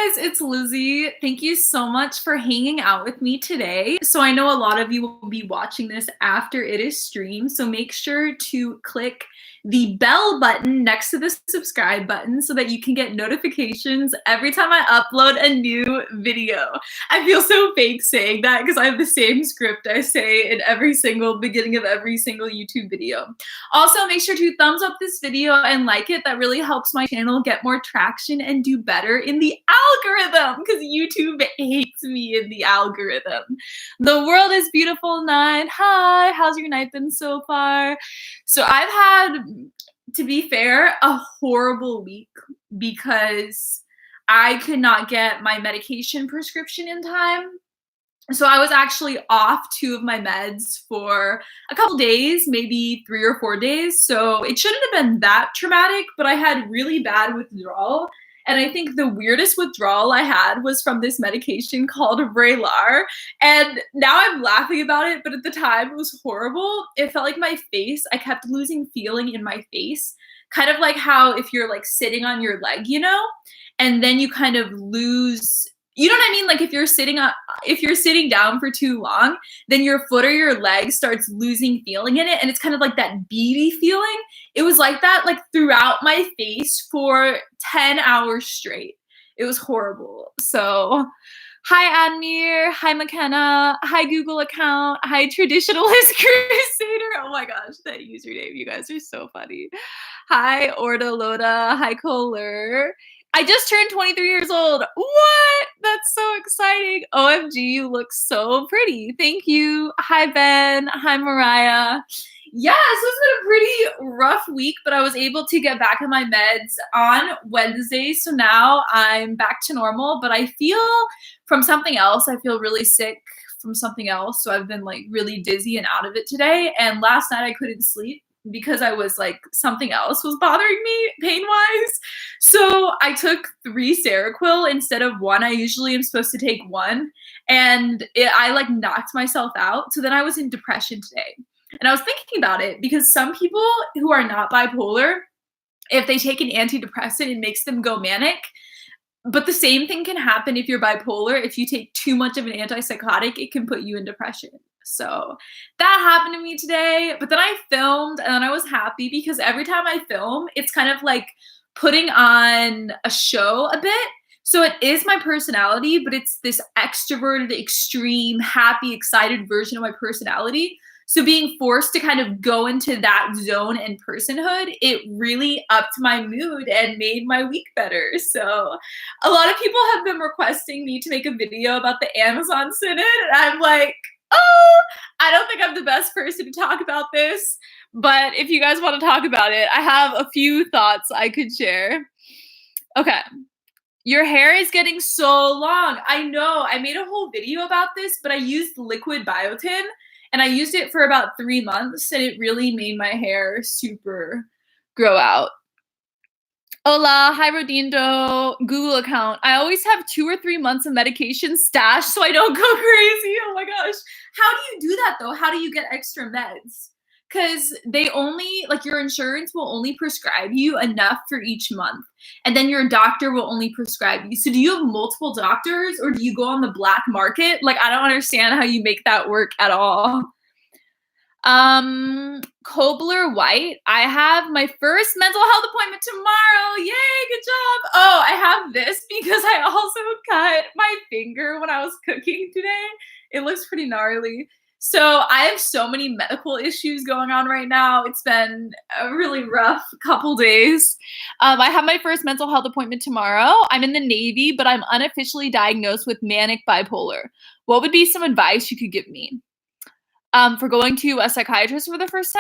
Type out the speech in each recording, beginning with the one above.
guys, it's Lizzie. Thank you so much for hanging out with me today. So I know a lot of you will be watching this after it is streamed, so make sure to click the bell button next to the subscribe button so that you can get notifications every time I upload a new video. I feel so fake saying that because I have the same script I say in every single beginning of every single YouTube video. Also, make sure to thumbs up this video and like it. That really helps my channel get more traction and do better in the algorithm because YouTube hates me in the algorithm. The world is beautiful night. Hi, how's your night been so far? So I've had, to be fair, a horrible week because I could not get my medication prescription in time. So I was actually off 2 of my meds for a couple days, maybe 3 or 4 days. So it shouldn't have been that traumatic, but I had really bad withdrawal. And I think the weirdest withdrawal I had was from this medication called Vraylar. And now I'm laughing about it, but at the time it was horrible. It felt like my face, I kept losing feeling in my face. Kind of like how if you're like sitting on your leg, you know, and then you kind of lose, you know what I mean? Like if you're sitting down for too long, then your foot or your leg starts losing feeling in it. And it's kind of like that beady feeling. It was like that, like throughout my face for 10 hours straight. It was horrible. So hi, Admir. Hi, McKenna. Hi, Google account. Hi, Traditionalist Crusader. Oh my gosh, that username. You guys are so funny. Hi, Orda Loda. Hi, Kohler. I just turned 23 years old. What? That's so exciting. OMG, you look so pretty. Thank you. Hi, Ben. Hi, Mariah. Yeah, so it's been a pretty rough week, but I was able to get back on my meds on Wednesday. So now I'm back to normal, but I feel from something else. I feel really sick from something else. So I've been like really dizzy and out of it today. And last night I couldn't sleep because I was like, something else was bothering me pain-wise. So I took 3 Seroquel instead of 1. I usually am supposed to take 1. And I like knocked myself out. So then I was in depression today. And I was thinking about it because some people who are not bipolar, if they take an antidepressant, it makes them go manic. But the same thing can happen if you're bipolar. If you take too much of an antipsychotic, it can put you in depression. So that happened to me today. But then I filmed and then I was happy because every time I film, it's kind of like putting on a show a bit. So it is my personality, but it's this extroverted, extreme, happy, excited version of my personality. So being forced to kind of go into that zone and personhood, it really upped my mood and made my week better. So a lot of people have been requesting me to make a video about the Amazon Synod. And I'm like, oh, I don't think I'm the best person to talk about this. But if you guys want to talk about it, I have a few thoughts I could share. Okay. Your hair is getting so long. I know. I made a whole video about this, but I used liquid biotin. And I used it for about 3 months, and it really made my hair super grow out. Hola, hi Rodindo, Google account. I always have 2 or 3 months of medication stashed so I don't go crazy. Oh my gosh. How do you do that though? How do you get extra meds? Because they only, like your insurance will only prescribe you enough for each month. And then your doctor will only prescribe you. So do you have multiple doctors or do you go on the black market? Like, I don't understand how you make that work at all. Kobler White, I have my first mental health appointment tomorrow. Yay, good job. Oh, I have this because I also cut my finger when I was cooking today. It looks pretty gnarly. So I have so many medical issues going on right now. It's been a really rough couple days. I have my first mental health appointment tomorrow. I'm in the Navy, but I'm unofficially diagnosed with manic bipolar. What would be some advice you could give me? For going to a psychiatrist for the first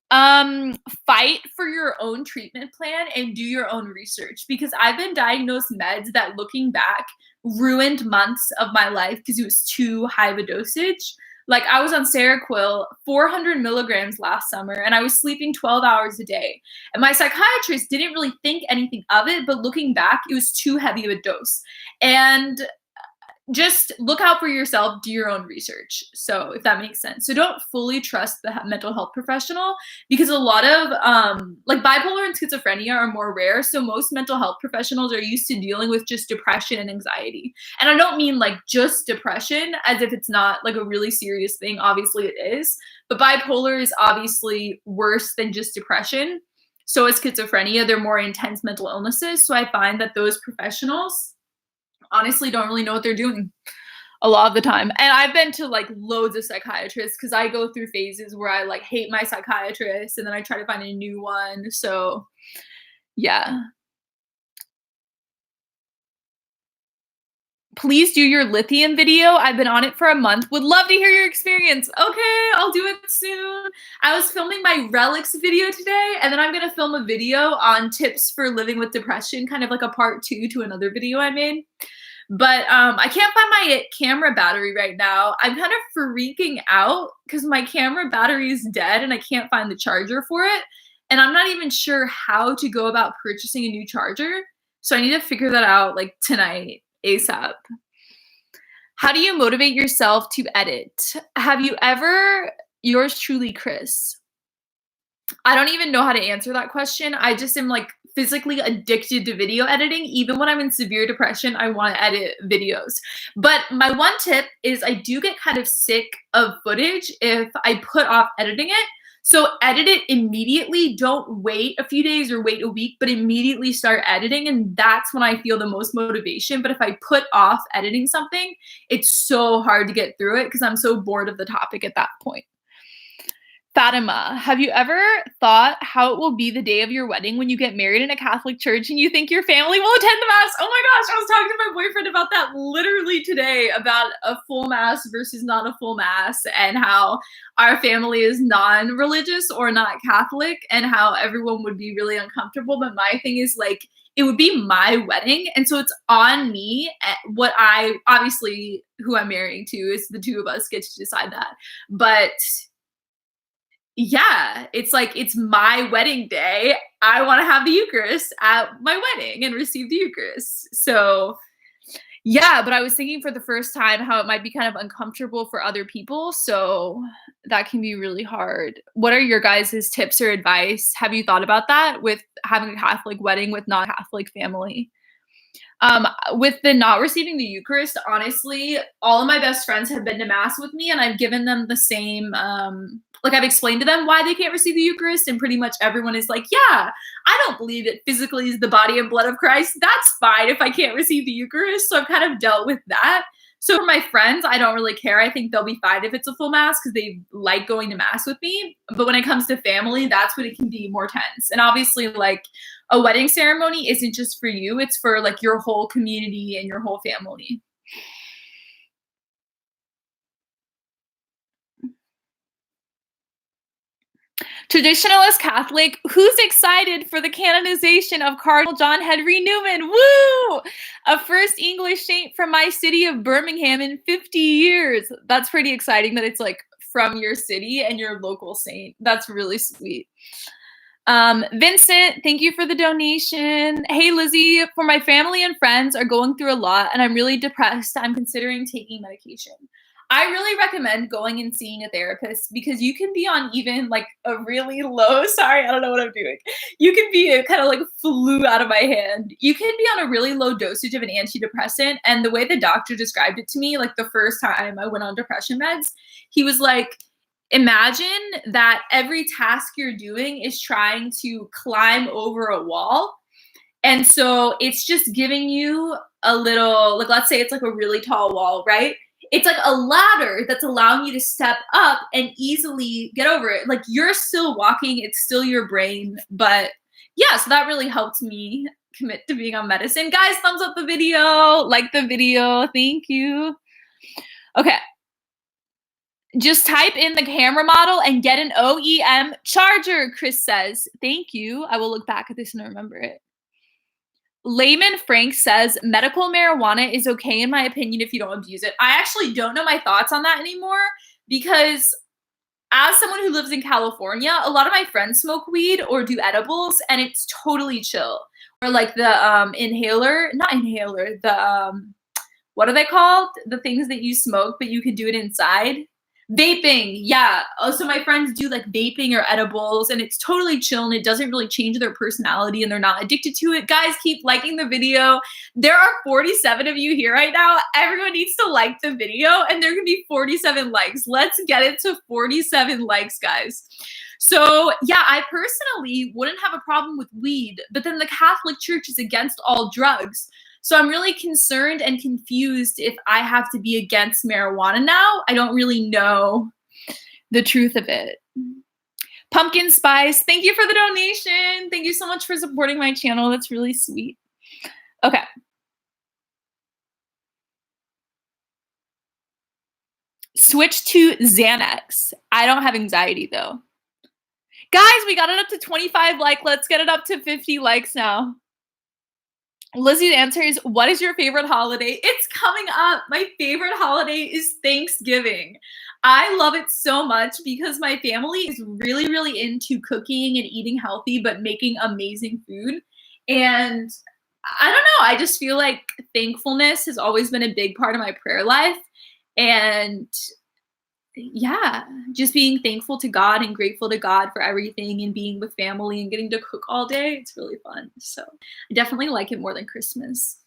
time? Fight for your own treatment plan and do your own research because I've been diagnosed meds that looking back ruined months of my life because it was too high of a dosage. Like I was on Seroquel 400 milligrams last summer and I was sleeping 12 hours a day. And my psychiatrist didn't really think anything of it, but looking back, it was too heavy of a dose. And just look out for yourself, do your own research. So if that makes sense. So don't fully trust the mental health professional, because a lot of like bipolar and schizophrenia are more rare. So most mental health professionals are used to dealing with just depression and anxiety. And I don't mean like just depression as if it's not like a really serious thing. Obviously it is, but bipolar is obviously worse than just depression. So is schizophrenia. They're more intense mental illnesses. So I find that those professionals honestly don't really know what they're doing a lot of the time. And I've been to like loads of psychiatrists, because I go through phases where I like hate my psychiatrist and then I try to find a new one. So yeah. Please do your lithium video. I've been on it for a month. Would love to hear your experience. Okay, I'll do it soon. I was filming my relics video today, and then I'm going to film a video on tips for living with depression, kind of like a part 2 to another video I made. But I can't find my camera battery right now. I'm kind of freaking out because my camera battery is dead and I can't find the charger for it. And I'm not even sure how to go about purchasing a new charger. So I need to figure that out like tonight, ASAP. How do you motivate yourself to edit? Have you ever, yours truly, Chris? I don't even know how to answer that question. I just am like physically addicted to video editing. Even when I'm in severe depression, I want to edit videos. But my one tip is I do get kind of sick of footage if I put off editing it. So edit it immediately. Don't wait a few days or wait a week, but immediately start editing. And that's when I feel the most motivation. But if I put off editing something, it's so hard to get through it because I'm so bored of the topic at that point. Fatima, have you ever thought how it will be the day of your wedding when you get married in a Catholic church and you think your family will attend the Mass? Oh my gosh, I was talking to my boyfriend about that literally today, about a full Mass versus not a full Mass, and how our family is non-religious or not Catholic, and how everyone would be really uncomfortable. But my thing is like, it would be my wedding, and so it's on me. What I, obviously, who I'm marrying to is the two of us get to decide that. But yeah, it's like, it's my wedding day. I want to have the Eucharist at my wedding and receive the Eucharist. So yeah, but I was thinking for the first time how it might be kind of uncomfortable for other people. So that can be really hard. What are your guys' tips or advice? Have you thought about that with having a Catholic wedding with non-Catholic family? With the not receiving the Eucharist, honestly, all of my best friends have been to Mass with me, and I've given them the same, like I've explained to them why they can't receive the Eucharist, and pretty much everyone is like, yeah, I don't believe it physically is the body and blood of Christ. That's fine if I can't receive the Eucharist. So I've kind of dealt with that. So for my friends, I don't really care. I think they'll be fine if it's a full Mass because they like going to Mass with me. But when it comes to family, that's when it can be more tense. And obviously, like, a wedding ceremony isn't just for you. It's for like your whole community and your whole family. Traditionalist Catholic, who's excited for the canonization of Cardinal John Henry Newman? Woo! A first English saint from my city of Birmingham in 50 years. That's pretty exciting that it's like from your city and your local saint. That's really sweet. Vincent, thank you for the donation. Hey, Lizzie, for my family and friends are going through a lot and I'm really depressed. I'm considering taking medication. I really recommend going and seeing a therapist because you can be on even like a really low, sorry, I don't know what I'm doing. You can be, kind of like flew out of my hand. You can be on a really low dosage of an antidepressant. And the way the doctor described it to me, like the first time I went on depression meds, he was like, imagine that every task you're doing is trying to climb over a wall. And so it's just giving you a little, like, let's say it's like a really tall wall, right? It's like a ladder that's allowing you to step up and easily get over it. Like you're still walking, it's still your brain. But yeah, so that really helped me commit to being on medicine. Guys, thumbs up the video, like the video. Thank you. Okay. Just type in the camera model and get an OEM charger, Chris says. Thank you. I will look back at this and remember it. Layman Frank says, medical marijuana is okay in my opinion if you don't abuse it. I actually don't know my thoughts on that anymore because as someone who lives in California, a lot of my friends smoke weed or do edibles and it's totally chill. Or like the what are they called? The things that you smoke, but you can do it inside. Vaping, yeah. Also, my friends do like vaping or edibles, and it's totally chill, and it doesn't really change their personality, and they're not addicted to it. Guys, keep liking the video. There are 47 of you here right now. Everyone needs to like the video, and there can be 47 likes. Let's get it to 47 likes, guys. So yeah, I personally wouldn't have a problem with weed, but then the Catholic Church is against all drugs. So I'm really concerned and confused if I have to be against marijuana now. I don't really know the truth of it. Pumpkin Spice, thank you for the donation. Thank you so much for supporting my channel. That's really sweet. Okay. Switch to Xanax. I don't have anxiety though. Guys, we got it up to 25 likes. Let's get it up to 50 likes now. Lizzie's answer is, what is your favorite holiday? It's coming up. My favorite holiday is Thanksgiving. I love it so much because my family is really, really into cooking and eating healthy, but making amazing food. And I don't know, I just feel like thankfulness has always been a big part of my prayer life. And yeah, just being thankful to God and grateful to God for everything and being with family and getting to cook all day. It's really fun. So I definitely like it more than Christmas.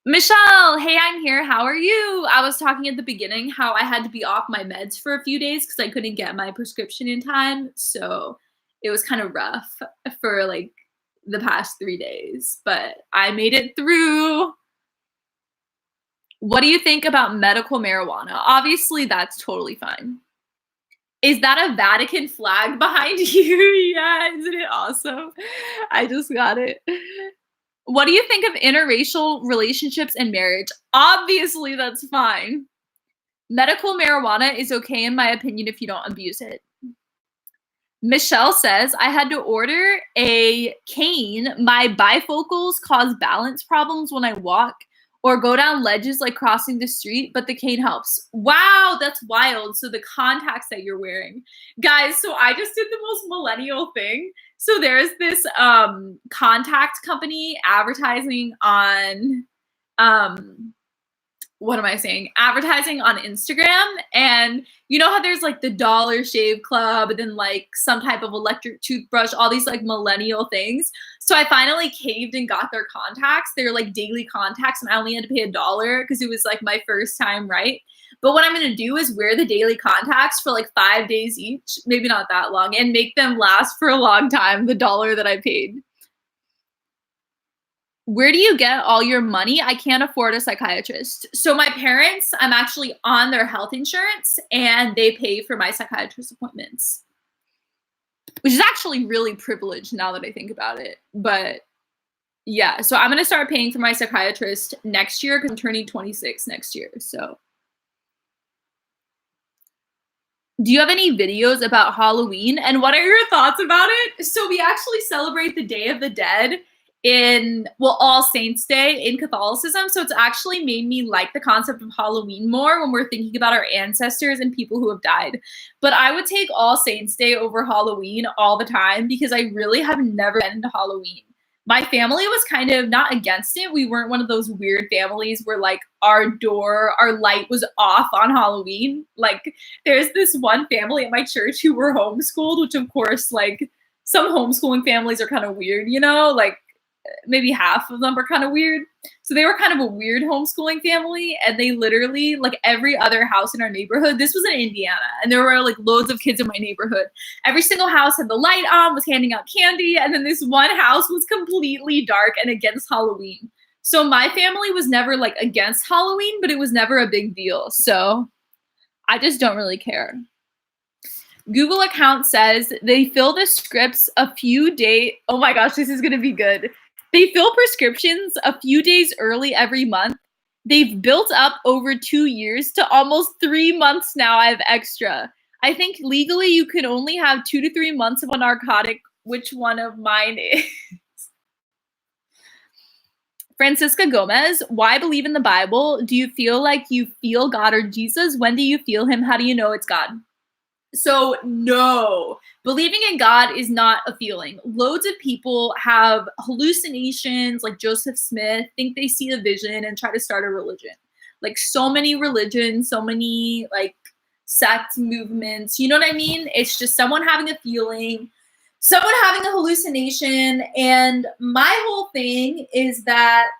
Michelle, hey, I'm here. How are you? I was talking at the beginning how I had to be off my meds for a few days because I couldn't get my prescription in time. So it was kind of rough for like the past 3 days, but I made it through. What do you think about medical marijuana? Obviously, that's totally fine. Is that a Vatican flag behind you? Yeah, isn't it awesome? I just got it. What do you think of interracial relationships and marriage? Obviously, that's fine. Medical marijuana is okay, in my opinion, if you don't abuse it. Michelle says, I had to order a cane. My bifocals cause balance problems when I walk or go down ledges like crossing the street, but the cane helps. Wow, that's wild. So the contacts that you're wearing. Guys, so I just did the most millennial thing. So there's this contact company advertising on, advertising on Instagram. And you know how there's like the Dollar Shave Club and then like some type of electric toothbrush, all these like millennial things. So I finally caved and got their contacts. They're like daily contacts and I only had to pay $1 because it was like my first time, right? But what I'm going to do is wear the daily contacts for like 5 days each, maybe not that long, and make them last for a long time, the $1 that I paid. Where do you get all your money? I can't afford a psychiatrist. So my parents, I'm actually on their health insurance and they pay for my psychiatrist appointments, which is actually really privileged now that I think about it. But yeah, so I'm going to start paying for my psychiatrist next year because I'm turning 26 next year. So do you have any videos about Halloween and what are your thoughts about it? So we actually celebrate the Day of the Dead in, well, All Saints Day in Catholicism. So it's actually made me like the concept of Halloween more when we're thinking about our ancestors and people who have died. But I would take All Saints Day over Halloween all the time because I really have never been to Halloween. My family was kind of not against it. We weren't one of those weird families where like our light was off on Halloween. Like there's this one family at my church who were homeschooled, which of course, like some homeschooling families are kind of weird, you know, like maybe half of them are kind of weird. So they were kind of a weird homeschooling family. And they literally, like every other house in our neighborhood, this was in Indiana, and there were like loads of kids in my neighborhood. Every single house had the light on, was handing out candy. And then this one house was completely dark and against Halloween. So my family was never like against Halloween, but it was never a big deal. So I just don't really care. Google account says they fill the scripts a few days. Oh my gosh, this is going to be good. They fill prescriptions a few days early every month. They've built up over 2 years to almost 3 months now. I have extra. I think legally you can only have 2 to 3 months of a narcotic. Which one of mine is? Francisca Gomez, why believe in the Bible? Do you feel like you feel God or Jesus? When do you feel him? How do you know it's God? So no, believing in God is not a feeling. Loads of people have hallucinations, like Joseph Smith, think they see a vision and try to start a religion. Like so many religions, so many like sects, movements, you know what I mean? It's just someone having a feeling, someone having a hallucination. And my whole thing is that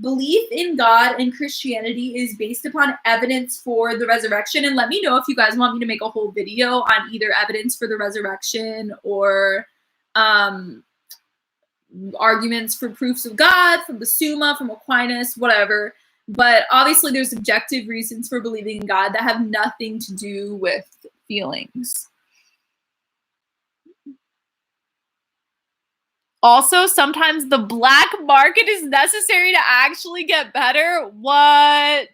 belief in God and Christianity is based upon evidence for the resurrection. And let me know if you guys want me to make a whole video on either evidence for the resurrection or arguments for proofs of God from the Summa, from Aquinas, whatever. But obviously there's objective reasons for believing in God that have nothing to do with feelings. Also, sometimes the black market is necessary to actually get better. What?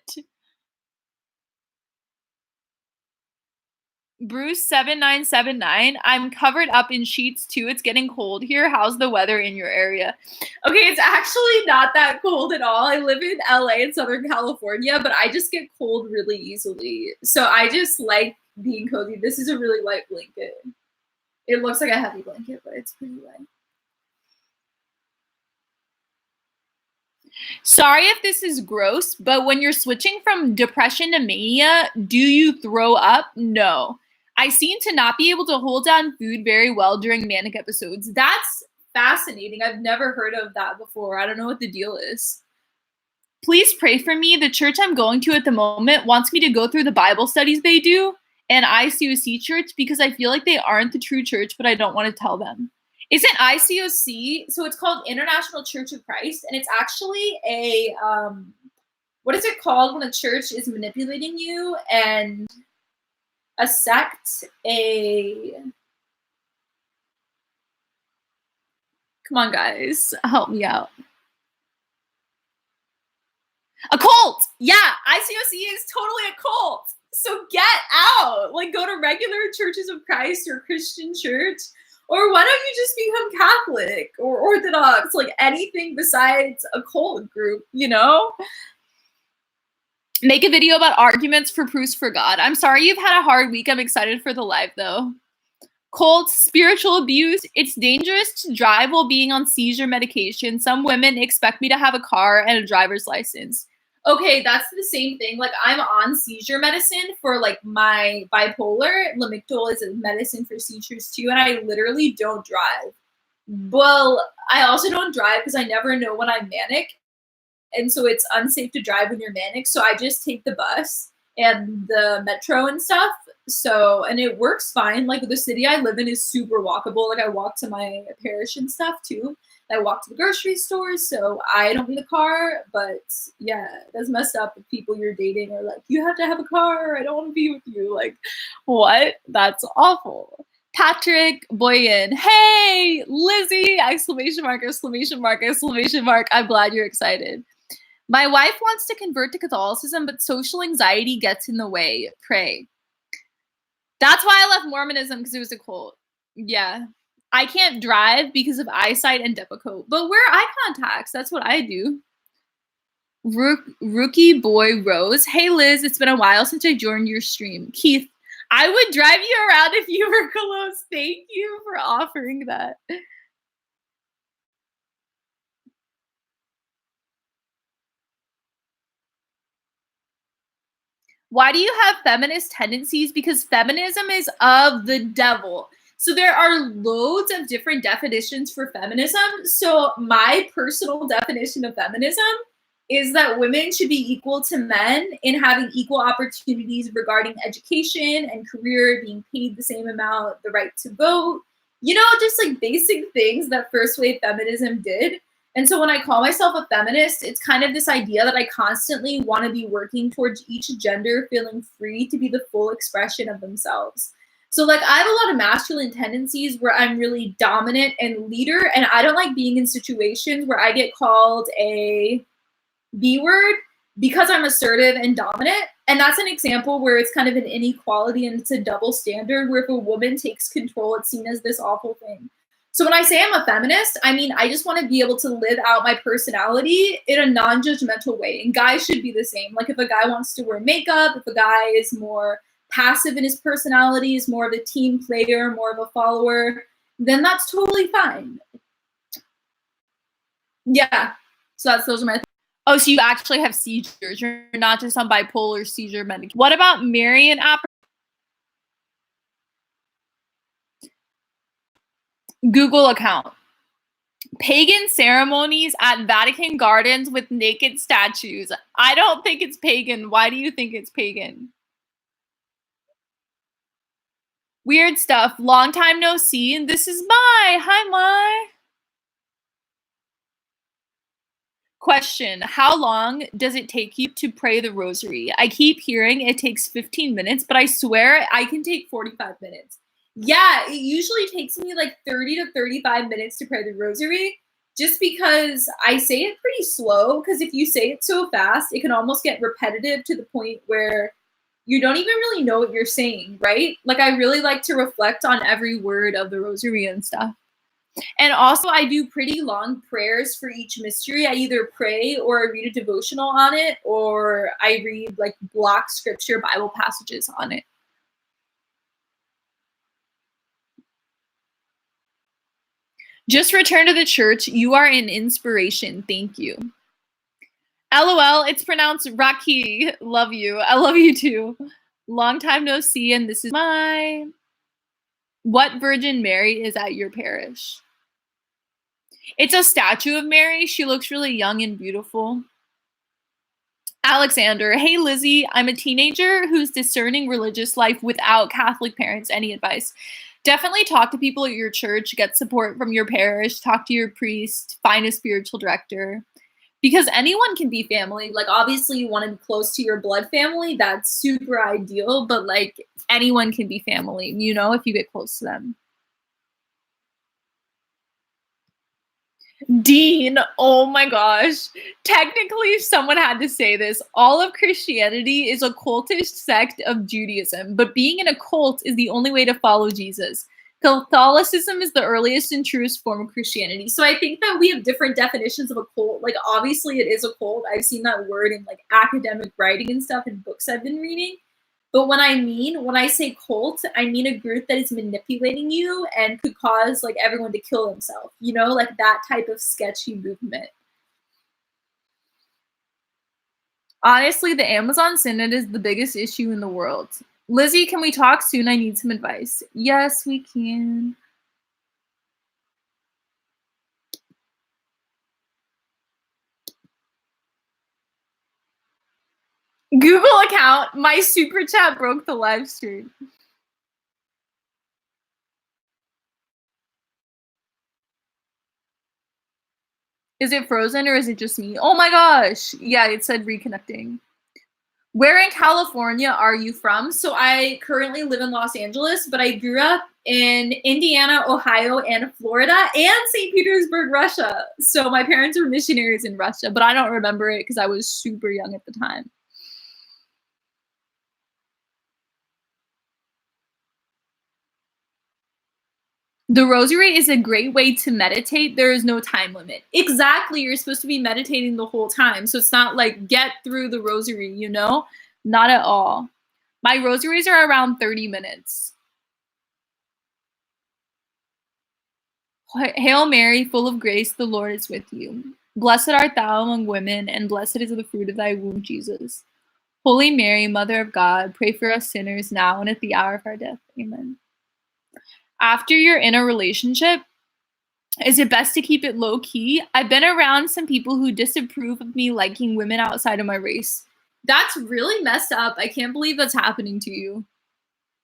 Bruce7979, I'm covered up in sheets too. It's getting cold here. How's the weather in your area? Okay, it's actually not that cold at all. I live in LA in Southern California, but I just get cold really easily. So I just like being cozy. This is a really light blanket. It looks like a heavy blanket, but it's pretty light. Sorry if this is gross, but when you're switching from depression to mania, do you throw up? No. I seem to not be able to hold down food very well during manic episodes. That's fascinating. I've never heard of that before. I don't know what the deal is. Please pray for me. The church I'm going to at the moment wants me to go through the Bible studies they do, and ICOC church, because I feel like they aren't the true church, but I don't want to tell them. Isn't ICOC, so it's called International Church of Christ, and it's actually a, what is it called when a church is manipulating you, and a sect, come on guys, help me out. A cult! Yeah, ICOC is totally a cult! So get out! Like, go to regular churches of Christ or Christian church, or why don't you just become Catholic or Orthodox, like anything besides a cult group, you know? Make a video about arguments for proofs for God. I'm sorry you've had a hard week. I'm excited for the live, though. Cults, spiritual abuse. It's dangerous to drive while being on seizure medication. Some women expect me to have a car and a driver's license. Okay, that's the same thing. Like, I'm on seizure medicine for, like, my bipolar. Lamictal is a medicine for seizures, too, and I literally don't drive. Well, I also don't drive because I never know when I'm manic, and so it's unsafe to drive when you're manic, so I just take the bus and the metro and stuff. So, and it works fine. Like, the city I live in is super walkable. Like, I walk to my parish and stuff, too. I walk to the grocery store, so I don't need a car. But yeah, that's messed up if people you're dating are like, you have to have a car, I don't want to be with you. Like, what? That's awful. Patrick Boyan, hey, Lizzie, exclamation mark, exclamation mark, exclamation mark. I'm glad you're excited. My wife wants to convert to Catholicism, but social anxiety gets in the way. Pray. That's why I left Mormonism, because it was a cult. Yeah. I can't drive because of eyesight and Depakote, but wear eye contacts. That's what I do. Rookie Boy Rose. Hey, Liz, it's been a while since I joined your stream. Keith, I would drive you around if you were close. Thank you for offering that. Why do you have feminist tendencies? Because feminism is of the devil. So there are loads of different definitions for feminism. So my personal definition of feminism is that women should be equal to men in having equal opportunities regarding education and career, being paid the same amount, the right to vote, you know, just like basic things that first wave feminism did. And so when I call myself a feminist, it's kind of this idea that I constantly want to be working towards each gender feeling free to be the full expression of themselves. So like I have a lot of masculine tendencies where I'm really dominant and leader, and I don't like being in situations where I get called a B word because I'm assertive and dominant. And that's an example where it's kind of an inequality and it's a double standard where if a woman takes control, it's seen as this awful thing. So when I say I'm a feminist, I mean, I just want to be able to live out my personality in a non-judgmental way. And guys should be the same. Like if a guy wants to wear makeup, if a guy is more passive in his personality, is more of a team player, more of a follower, then that's totally fine. Yeah. So those are my Oh, so you actually have seizures. You're not just on bipolar seizure medication. What about Marian Google account. Pagan ceremonies at Vatican Gardens with naked statues. I don't think it's pagan. Why do you think it's pagan? Weird stuff. Long time no see. And this is Mai. Hi, Mai. Question. How long does it take you to pray the rosary? I keep hearing it takes 15 minutes, but I swear I can take 45 minutes. Yeah, it usually takes me like 30 to 35 minutes to pray the rosary, just because I say it pretty slow, because if you say it so fast, it can almost get repetitive to the point where you don't even really know what you're saying, right? Like, I really like to reflect on every word of the rosary and stuff. And also, I do pretty long prayers for each mystery. I either pray or I read a devotional on it, or I read like block scripture Bible passages on it. Just return to the church. You are an inspiration. Thank you. LOL, it's pronounced Raki. Love you. I love you too. Long time no see, and this is my... What Virgin Mary is at your parish? It's a statue of Mary. She looks really young and beautiful. Alexander, hey Lizzie, I'm a teenager who's discerning religious life without Catholic parents. Any advice? Definitely talk to people at your church, get support from your parish, talk to your priest, find a spiritual director. Because anyone can be family. Like, obviously you want to be close to your blood family. That's super ideal, but like anyone can be family, you know, if you get close to them. Dean, oh my gosh. Technically, someone had to say this. All of Christianity is a cultish sect of Judaism, but being in a cult is the only way to follow Jesus. Catholicism is the earliest and truest form of Christianity. So I think that we have different definitions of a cult. Like, obviously it is a cult. I've seen that word in like academic writing and stuff in books I've been reading. But when I say cult, I mean a group that is manipulating you and could cause like everyone to kill themselves, you know, like that type of sketchy movement. Honestly, the Amazon Synod is the biggest issue in the world. Lizzie, can we talk soon? I need some advice. Yes, we can. Google account. My super chat broke the live stream. Is it frozen or is it just me? Oh my gosh. Yeah, it said reconnecting. Where in California are you from? So I currently live in Los Angeles, but I grew up in Indiana, Ohio, and Florida, and St. Petersburg, Russia. So my parents were missionaries in Russia, but I don't remember it because I was super young at the time. The rosary is a great way to meditate. There is no time limit. Exactly. You're supposed to be meditating the whole time. So it's not like get through the rosary, you know? Not at all. My rosaries are around 30 minutes. Hail Mary, full of grace, the Lord is with you. Blessed art thou among women, and blessed is the fruit of thy womb, Jesus. Holy Mary, Mother of God, pray for us sinners now and at the hour of our death. Amen. After you're in a relationship, is it best to keep it low key? I've been around some people who disapprove of me liking women outside of my race. That's really messed up. I can't believe that's happening to you.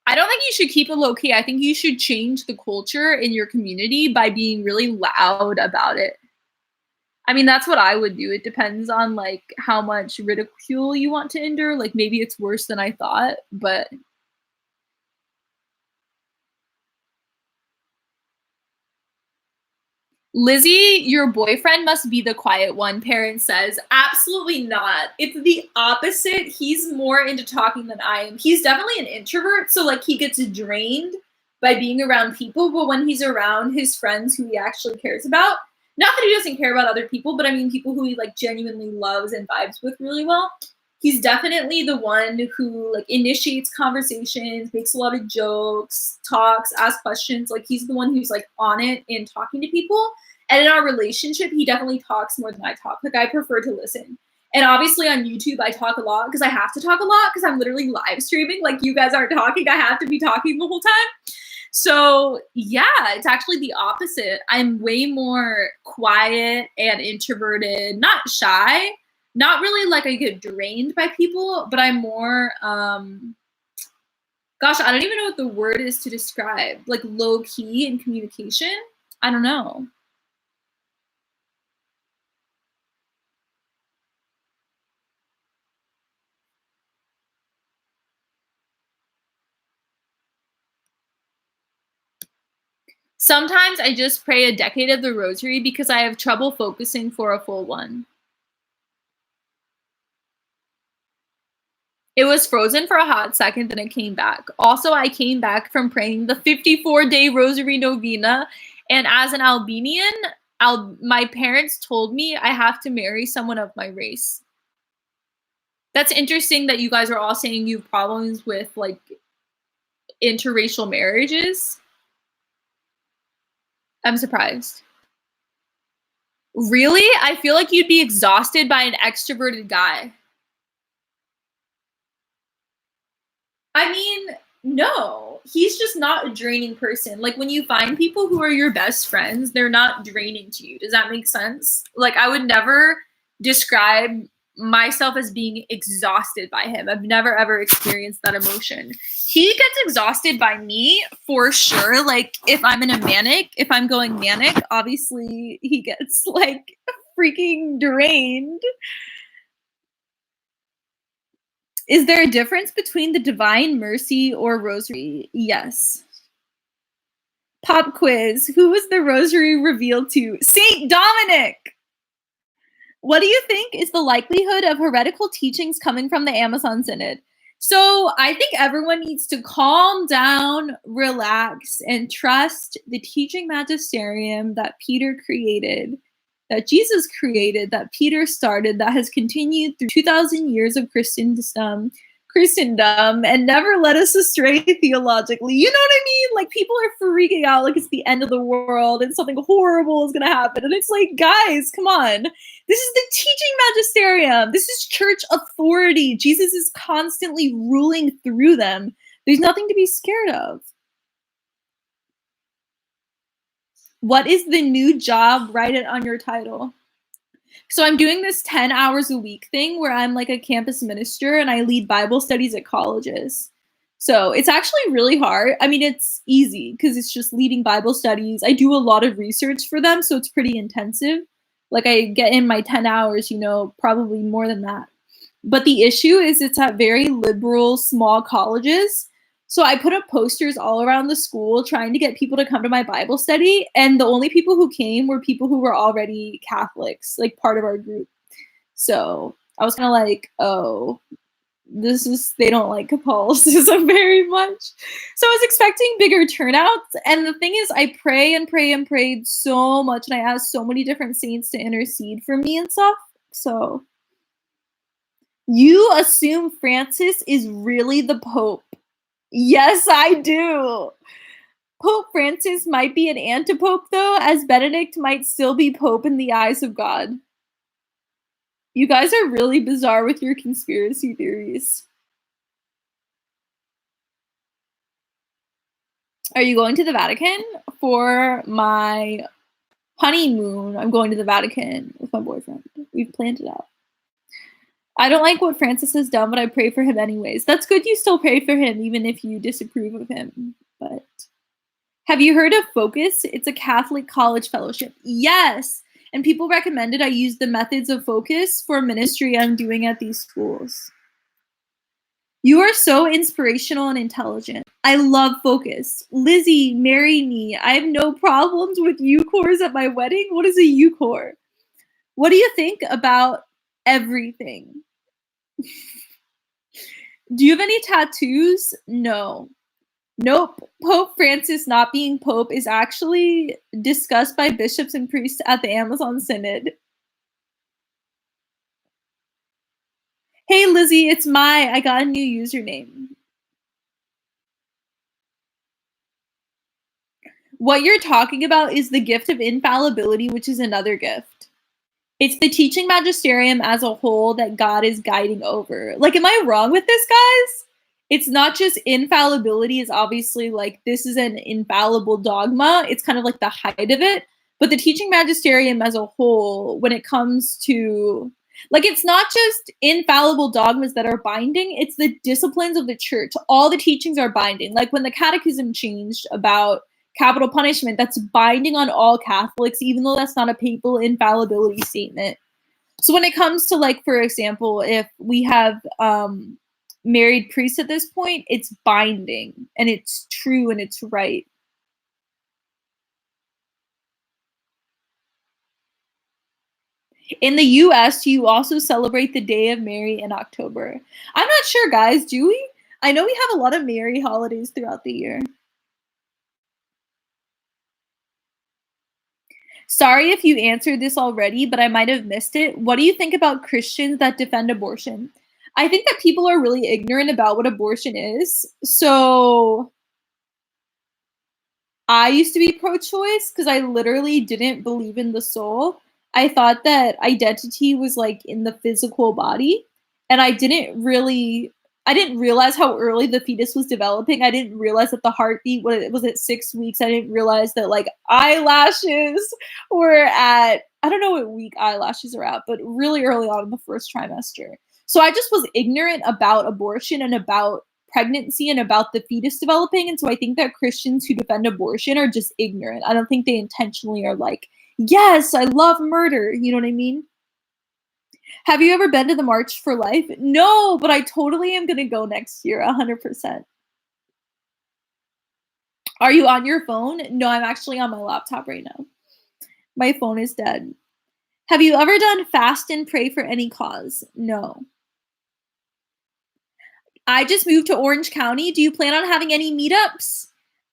I don't think you should keep it low key. I think you should change the culture in your community by being really loud about it. I mean, that's what I would do. It depends on like how much ridicule you want to endure. Like maybe it's worse than I thought, but Lizzie, your boyfriend must be the quiet one, parent says. Absolutely not. It's the opposite. He's more into talking than I am. He's definitely an introvert, so like he gets drained by being around people, but when he's around his friends who he actually cares about, not that he doesn't care about other people, but I mean people who he like genuinely loves and vibes with really well, He's definitely the one who like initiates conversations, makes a lot of jokes, talks, asks questions. Like he's the one who's like on it and talking to people. And in our relationship, he definitely talks more than I talk. Like I prefer to listen. And obviously on YouTube, I talk a lot because I have to talk a lot because I'm literally live streaming. Like you guys aren't talking. I have to be talking the whole time. So yeah, it's actually the opposite. I'm way more quiet and introverted, not shy, not really like I get drained by people, but I'm more, gosh, I don't even know what the word is to describe, like low key in communication. I don't know. Sometimes I just pray a decade of the rosary because I have trouble focusing for a full one. It was frozen for a hot second, then it came back. Also, I came back from praying the 54-day rosary novena, and as an Albanian, my parents told me I have to marry someone of my race. That's interesting that you guys are all saying you have problems with like interracial marriages. I'm surprised. Really? I feel like you'd be exhausted by an extroverted guy. I mean, no, he's just not a draining person. Like when you find people who are your best friends, they're not draining to you. Does that make sense? Like I would never describe myself as being exhausted by him. I've never ever experienced that emotion. He gets exhausted by me for sure. Like if I'm if I'm going manic, obviously he gets like freaking drained. Is there a difference between the Divine Mercy or Rosary? Yes. Pop quiz. Who was the Rosary revealed to? Saint Dominic! What do you think is the likelihood of heretical teachings coming from the Amazon Synod? So I think everyone needs to calm down, relax, and trust the teaching magisterium that Peter created, that Jesus created, that Peter started, that has continued through 2,000 years of Christendom, and never led us astray theologically. You know what I mean? Like people are freaking out like it's the end of the world and something horrible is going to happen. And it's like, guys, come on. This is the teaching magisterium. This is church authority. Jesus is constantly ruling through them. There's nothing to be scared of. What is the new job? Write it on your title. So I'm doing this 10 hours a week thing where I'm like a campus minister and I lead Bible studies at colleges. So it's actually really hard. I mean, it's easy because it's just leading Bible studies. I do a lot of research for them, so it's pretty intensive. Like I get in my 10 hours, probably more than that. But the issue is it's at very liberal, small colleges. So I put up posters all around the school trying to get people to come to my Bible study. And the only people who came were people who were already Catholics, like part of our group. So I was kind of like, oh, they don't like Catholicism very much. So I was expecting bigger turnouts. And the thing is, I pray and pray and prayed so much. And I asked so many different saints to intercede for me and stuff. So you assume Francis is really the Pope. Yes, I do. Pope Francis might be an antipope, though, as Benedict might still be Pope in the eyes of God. You guys are really bizarre with your conspiracy theories. Are you going to the Vatican? For my honeymoon, I'm going to the Vatican with my boyfriend. We've planned it out. I don't like what Francis has done, but I pray for him anyways. That's good you still pray for him, even if you disapprove of him. But have you heard of Focus? It's a Catholic college fellowship. Yes! And people recommended I use the methods of Focus for ministry I'm doing at these schools. You are so inspirational and intelligent. I love Focus. Lizzie, marry me. I have no problems with Euchors at my wedding. What is a Euchor? What do you think about everything? Do you have any tattoos? No. Nope. Pope Francis not being Pope is actually discussed by bishops and priests at the Amazon Synod. Hey Lizzie, it's Mai. I got a new username. What you're talking about is the gift of infallibility, which is another gift. It's the teaching magisterium as a whole that God is guiding over. Like, am I wrong with this, guys? It's not just infallibility is obviously like this is an infallible dogma. It's kind of like the height of it. But the teaching magisterium as a whole, when it comes to like it's not just infallible dogmas that are binding, it's the disciplines of the church. All the teachings are binding. Like when the catechism changed about capital punishment, that's binding on all Catholics, even though that's not a papal infallibility statement. So when it comes to like, for example, if we have married priests at this point, it's binding and it's true and it's right. In the US, you also celebrate the Day of Mary in October. I'm not sure, guys, do we? I know we have a lot of Mary holidays throughout the year. Sorry if you answered this already, but I might have missed it. What do you think about Christians that defend abortion? I think that people are really ignorant about what abortion is. So I used to be pro-choice because I literally didn't believe in the soul. I thought that identity was like in the physical body, and I didn't realize how early the fetus was developing. I didn't realize that the heartbeat was at 6 weeks. I didn't realize that like eyelashes were at I don't know what week eyelashes are at, but really early on in the first trimester. So I just was ignorant about abortion and about pregnancy and about the fetus developing. And so I think that Christians who defend abortion are just ignorant. I don't think they intentionally are like, yes, I love murder. You know what I mean? Have you ever been to the March for Life? No, but I totally am going to go next year, 100%. Are you on your phone? No, I'm actually on my laptop right now. My phone is dead. Have you ever done fast and pray for any cause? No. I just moved to Orange County. Do you plan on having any meetups?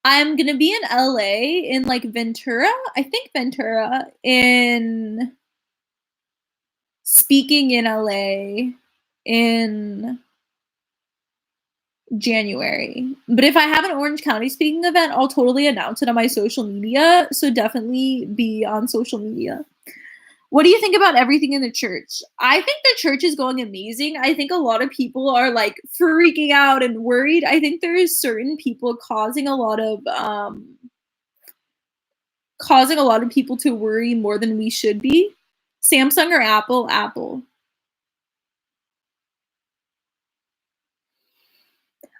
I'm gonna be in LA in like Ventura. I think Ventura in speaking in LA in January. But if I have an Orange County speaking event, I'll totally announce it on my social media. So definitely be on social media. What do you think about everything in the church? I think the church is going amazing. I think a lot of people are like freaking out and worried. I think there is certain people causing a lot of people to worry more than we should be. Samsung or Apple? Apple.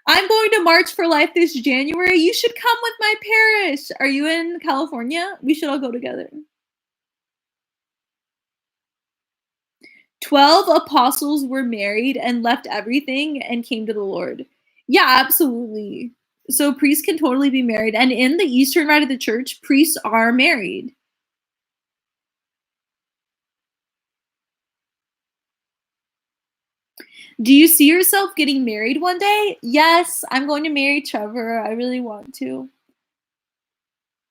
I'm going to March for Life this January. You should come with my parish. Are you in California? We should all go together. 12 apostles were married and left everything and came to the Lord. Yeah, absolutely. So priests can totally be married. And in the Eastern Rite of the Church, priests are married. Do you see yourself getting married one day? Yes, I'm going to marry Trevor. I really want to.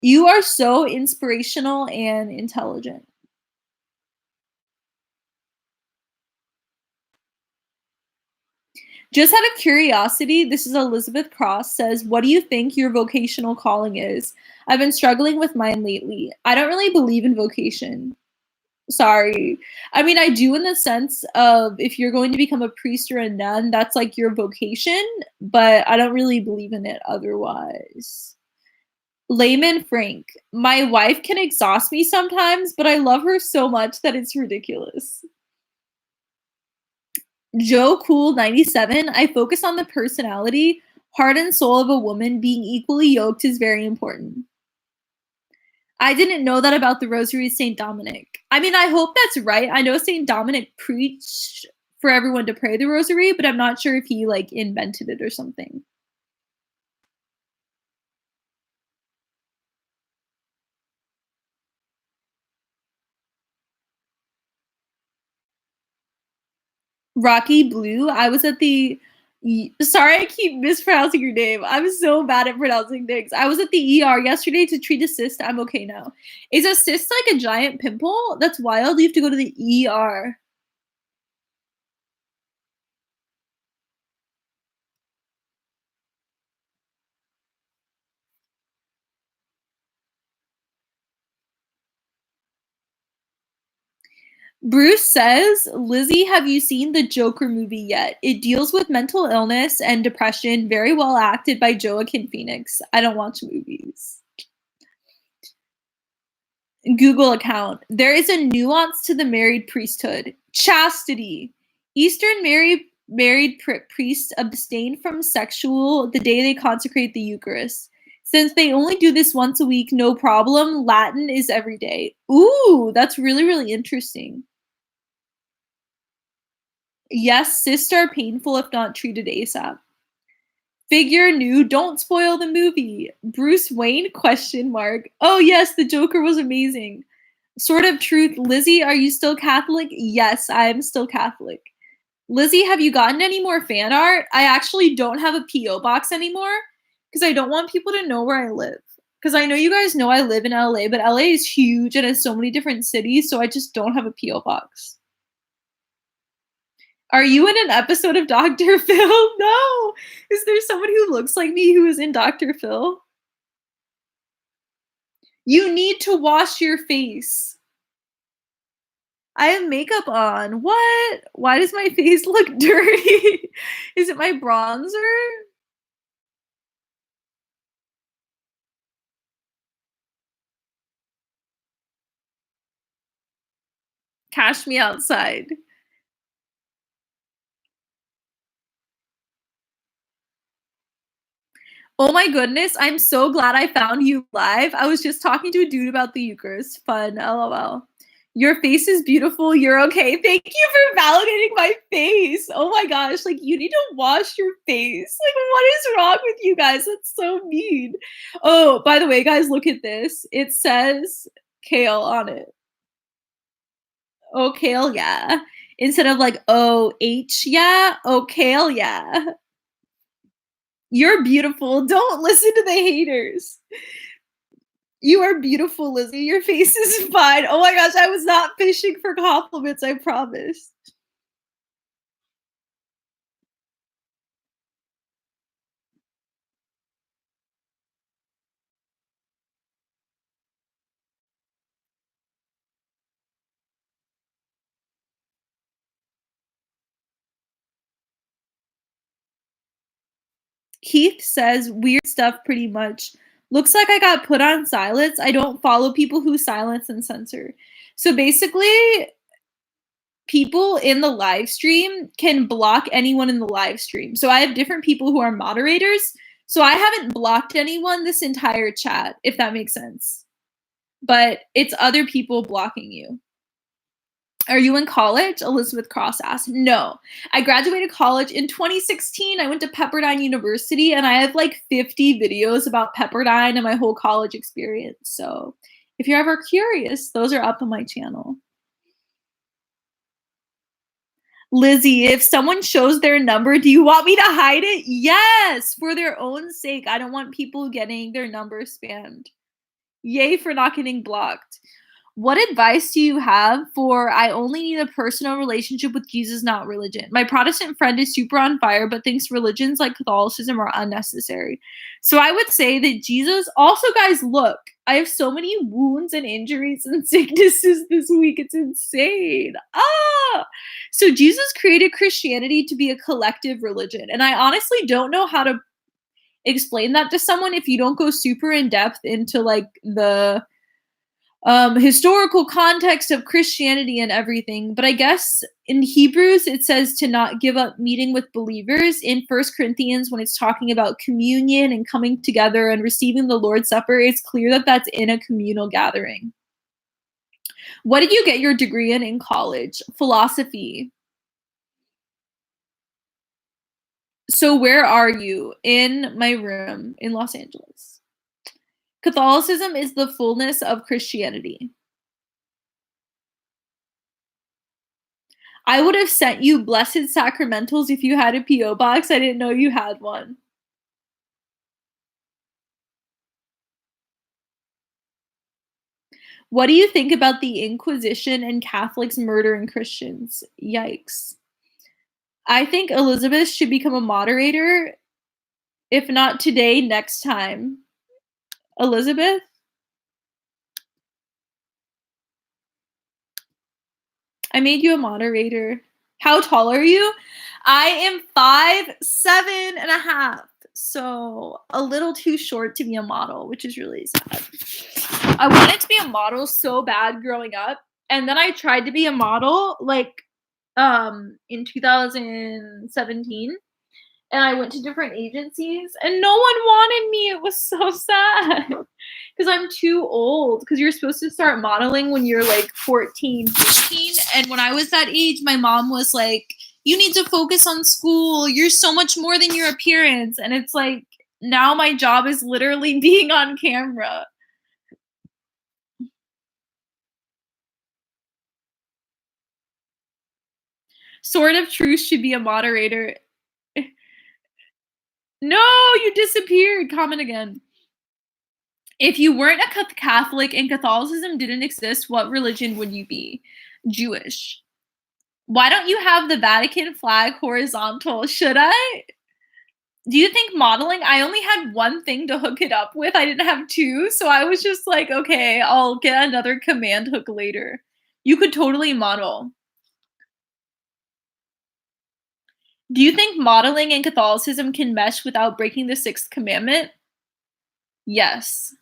You are so inspirational and intelligent. Just out of curiosity, this is Elizabeth Cross says, what do you think your vocational calling is? I've been struggling with mine lately. I don't really believe in vocation. Sorry. I mean, I do in the sense of if you're going to become a priest or a nun, that's like your vocation, but I don't really believe in it otherwise. Layman Frank, my wife can exhaust me sometimes, but I love her so much that it's ridiculous. Joe Cool 97, I focus on the personality, heart and soul of a woman being equally yoked is very important. I didn't know that about the Rosary of St. Dominic. I mean, I hope that's right. I know St. Dominic preached for everyone to pray the Rosary, but I'm not sure if he like invented it or something. Rocky Blue, I was at the sorry, I keep mispronouncing your name. I'm so bad at pronouncing things. I was at the ER yesterday to treat a cyst. I'm okay now. Is a cyst like a giant pimple? That's wild. You have to go to the ER. Bruce says, Lizzie, have you seen the Joker movie yet? It deals with mental illness and depression, very well acted by Joaquin Phoenix. I don't watch movies. Google account. There is a nuance to the married priesthood. Chastity. Eastern married priests abstain from sexual the day they consecrate the Eucharist. Since they only do this once a week, no problem. Latin is every day. Ooh, that's really, really interesting. Yes, cysts are painful if not treated ASAP. Figure new, don't spoil the movie. Bruce Wayne, question mark. Oh yes, the Joker was amazing. Sword of Truth, Lizzie, are you still Catholic? Yes, I am still Catholic. Lizzie, have you gotten any more fan art? I actually don't have a P.O. box anymore because I don't want people to know where I live. Because I know you guys know I live in LA, but LA is huge and has so many different cities, so I just don't have a P.O. box. Are you in an episode of Dr. Phil? No! Is there someone who looks like me who is in Dr. Phil? You need to wash your face. I have makeup on. What? Why does my face look dirty? Is it my bronzer? Cash me outside. Oh my goodness, I'm so glad I found you live. I was just talking to a dude about the Eucharist. Fun, lol. Your face is beautiful. You're okay. Thank you for validating my face. Oh my gosh, like you need to wash your face. Like what is wrong with you guys? That's so mean. Oh, by the way, guys, look at this. It says kale on it. Oh, kale, yeah. Instead of like O-H, yeah. Oh, kale, yeah. You're beautiful. Don't listen to the haters. You are beautiful, Lizzie. Your face is fine. Oh my gosh, I was not fishing for compliments, I promise. Keith says weird stuff pretty much. Looks like I got put on silence. I don't follow people who silence and censor. So basically, people in the live stream can block anyone in the live stream. So I have different people who are moderators. So I haven't blocked anyone this entire chat, if that makes sense. But it's other people blocking you. Are you in college? Elizabeth Cross asked. No. I graduated college in 2016. I went to Pepperdine University and I have like 50 videos about Pepperdine and my whole college experience. So if you're ever curious, those are up on my channel. Lizzie, if someone shows their number, do you want me to hide it? Yes, for their own sake. I don't want people getting their number spammed. Yay for not getting blocked. What advice do you have for I only need a personal relationship with Jesus, not religion? My Protestant friend is super on fire, but thinks religions like Catholicism are unnecessary. So I would say that Jesus, also guys, look, I have so many wounds and injuries and sicknesses this week. It's insane. So Jesus created Christianity to be a collective religion. And I honestly don't know how to explain that to someone if you don't go super in depth into like the historical context of Christianity and everything. But I guess in Hebrews, it says to not give up meeting with believers. In 1 Corinthians, when it's talking about communion and coming together and receiving the Lord's Supper, it's clear that that's in a communal gathering. What did you get your degree in college? Philosophy. So where are you? In my room in Los Angeles. Catholicism is the fullness of Christianity. I would have sent you blessed sacramentals if you had a P.O. box. I didn't know you had one. What do you think about the Inquisition and Catholics murdering Christians? Yikes. I think Elizabeth should become a moderator. If not today, next time. Elizabeth? I made you a moderator. How tall are you? I am 5'7.5". So a little too short to be a model, which is really sad. I wanted to be a model so bad growing up, and then I tried to be a model like in 2017, and I went to different agencies and no one wanted me. It was so sad because I'm too old, because you're supposed to start modeling when you're like 14, 15, and when I was that age, my mom was like, you need to focus on school. You're so much more than your appearance. And it's like, now my job is literally being on camera. Sword of Truth should be a moderator. No, you disappeared. Comment again. If you weren't a Catholic and Catholicism didn't exist, what religion would you be? Jewish. Why don't you have the Vatican flag horizontal? Should I? Do you think modeling? I only had one thing to hook it up with. I didn't have two. So I was just like, okay, I'll get another command hook later. You could totally model. Do you think modeling and Catholicism can mesh without breaking the 6th commandment? Yes.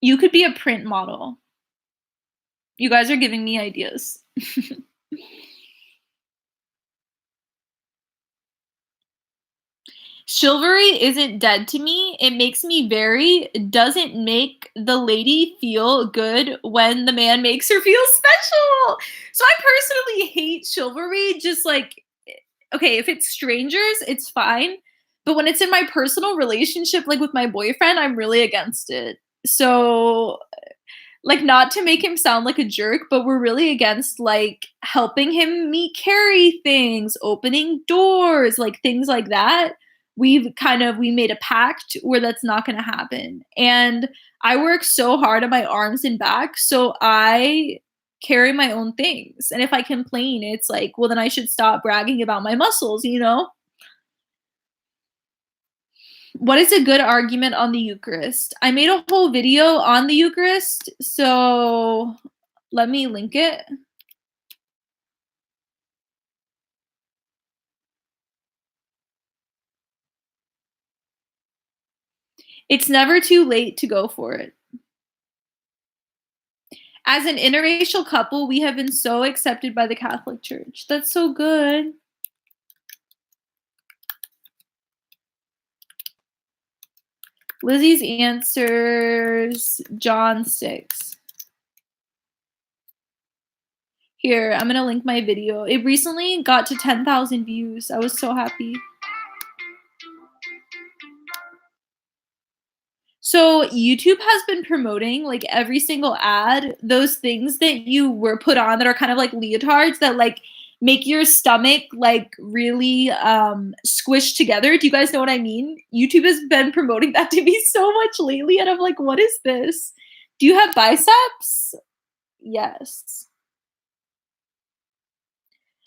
You could be a print model. You guys are giving me ideas. Chivalry isn't dead to me. It makes me very, doesn't make the lady feel good when the man makes her feel special. So I personally hate chivalry. Just like, okay, if it's strangers, it's fine. But when it's in my personal relationship, like with my boyfriend, I'm really against it. So, like, not to make him sound like a jerk, but we're really against like helping me carry things, opening doors, like things like that. We made a pact where that's not going to happen. And I work so hard on my arms and back, so I carry my own things. And if I complain, it's like, well, then I should stop bragging about my muscles, you know? What is a good argument on the Eucharist? I made a whole video on the Eucharist, so let me link it. It's never too late to go for it. As an interracial couple, we have been so accepted by the Catholic Church. That's so good. Lizzie's answers, John 6. Here, I'm going to link my video. It recently got to 10,000 views. I was so happy. So YouTube has been promoting, like, every single ad, those things that you were put on that are kind of like leotards that like make your stomach like really squished together. Do you guys know what I mean? YouTube has been promoting that to me so much lately, and I'm like, what is this? Do you have biceps? Yes.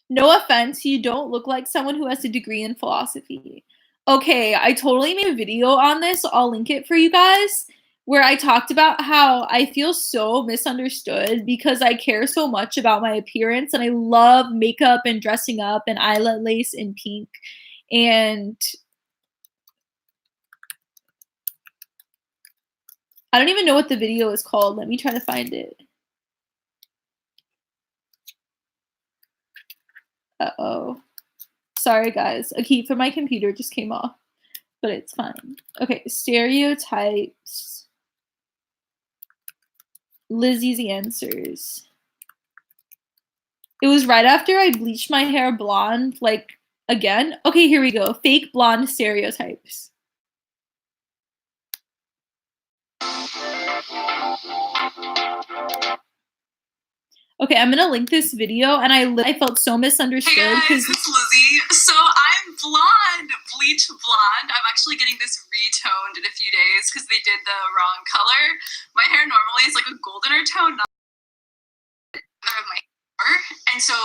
No offense, you don't look like someone who has a degree in philosophy. Okay, I totally made a video on this. So I'll link it for you guys, where I talked about how I feel so misunderstood because I care so much about my appearance and I love makeup and dressing up and eyelet lace in pink. And I don't even know what the video is called. Let me try to find it. Uh-oh. Sorry, guys. A key for my computer just came off, but it's fine. Okay, stereotypes. Lizzie's answers. It was right after I bleached my hair blonde, like, again. Okay, here we go. Fake blonde stereotypes. Okay, I'm gonna link this video, and I felt so misunderstood. Hey guys, it's Lizzie. So I'm blonde, bleach blonde. I'm actually getting this retoned in a few days because they did the wrong color. My hair normally is like a goldener tone, not of my hair. And so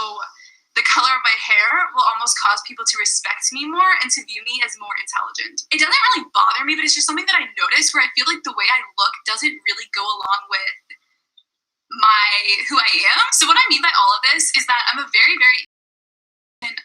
the color of my hair will almost cause people to respect me more and to view me as more intelligent. It doesn't really bother me, but it's just something that I notice where I feel like the way I look doesn't really go along with who I am. So what I mean by all of this is that I'm a very, very and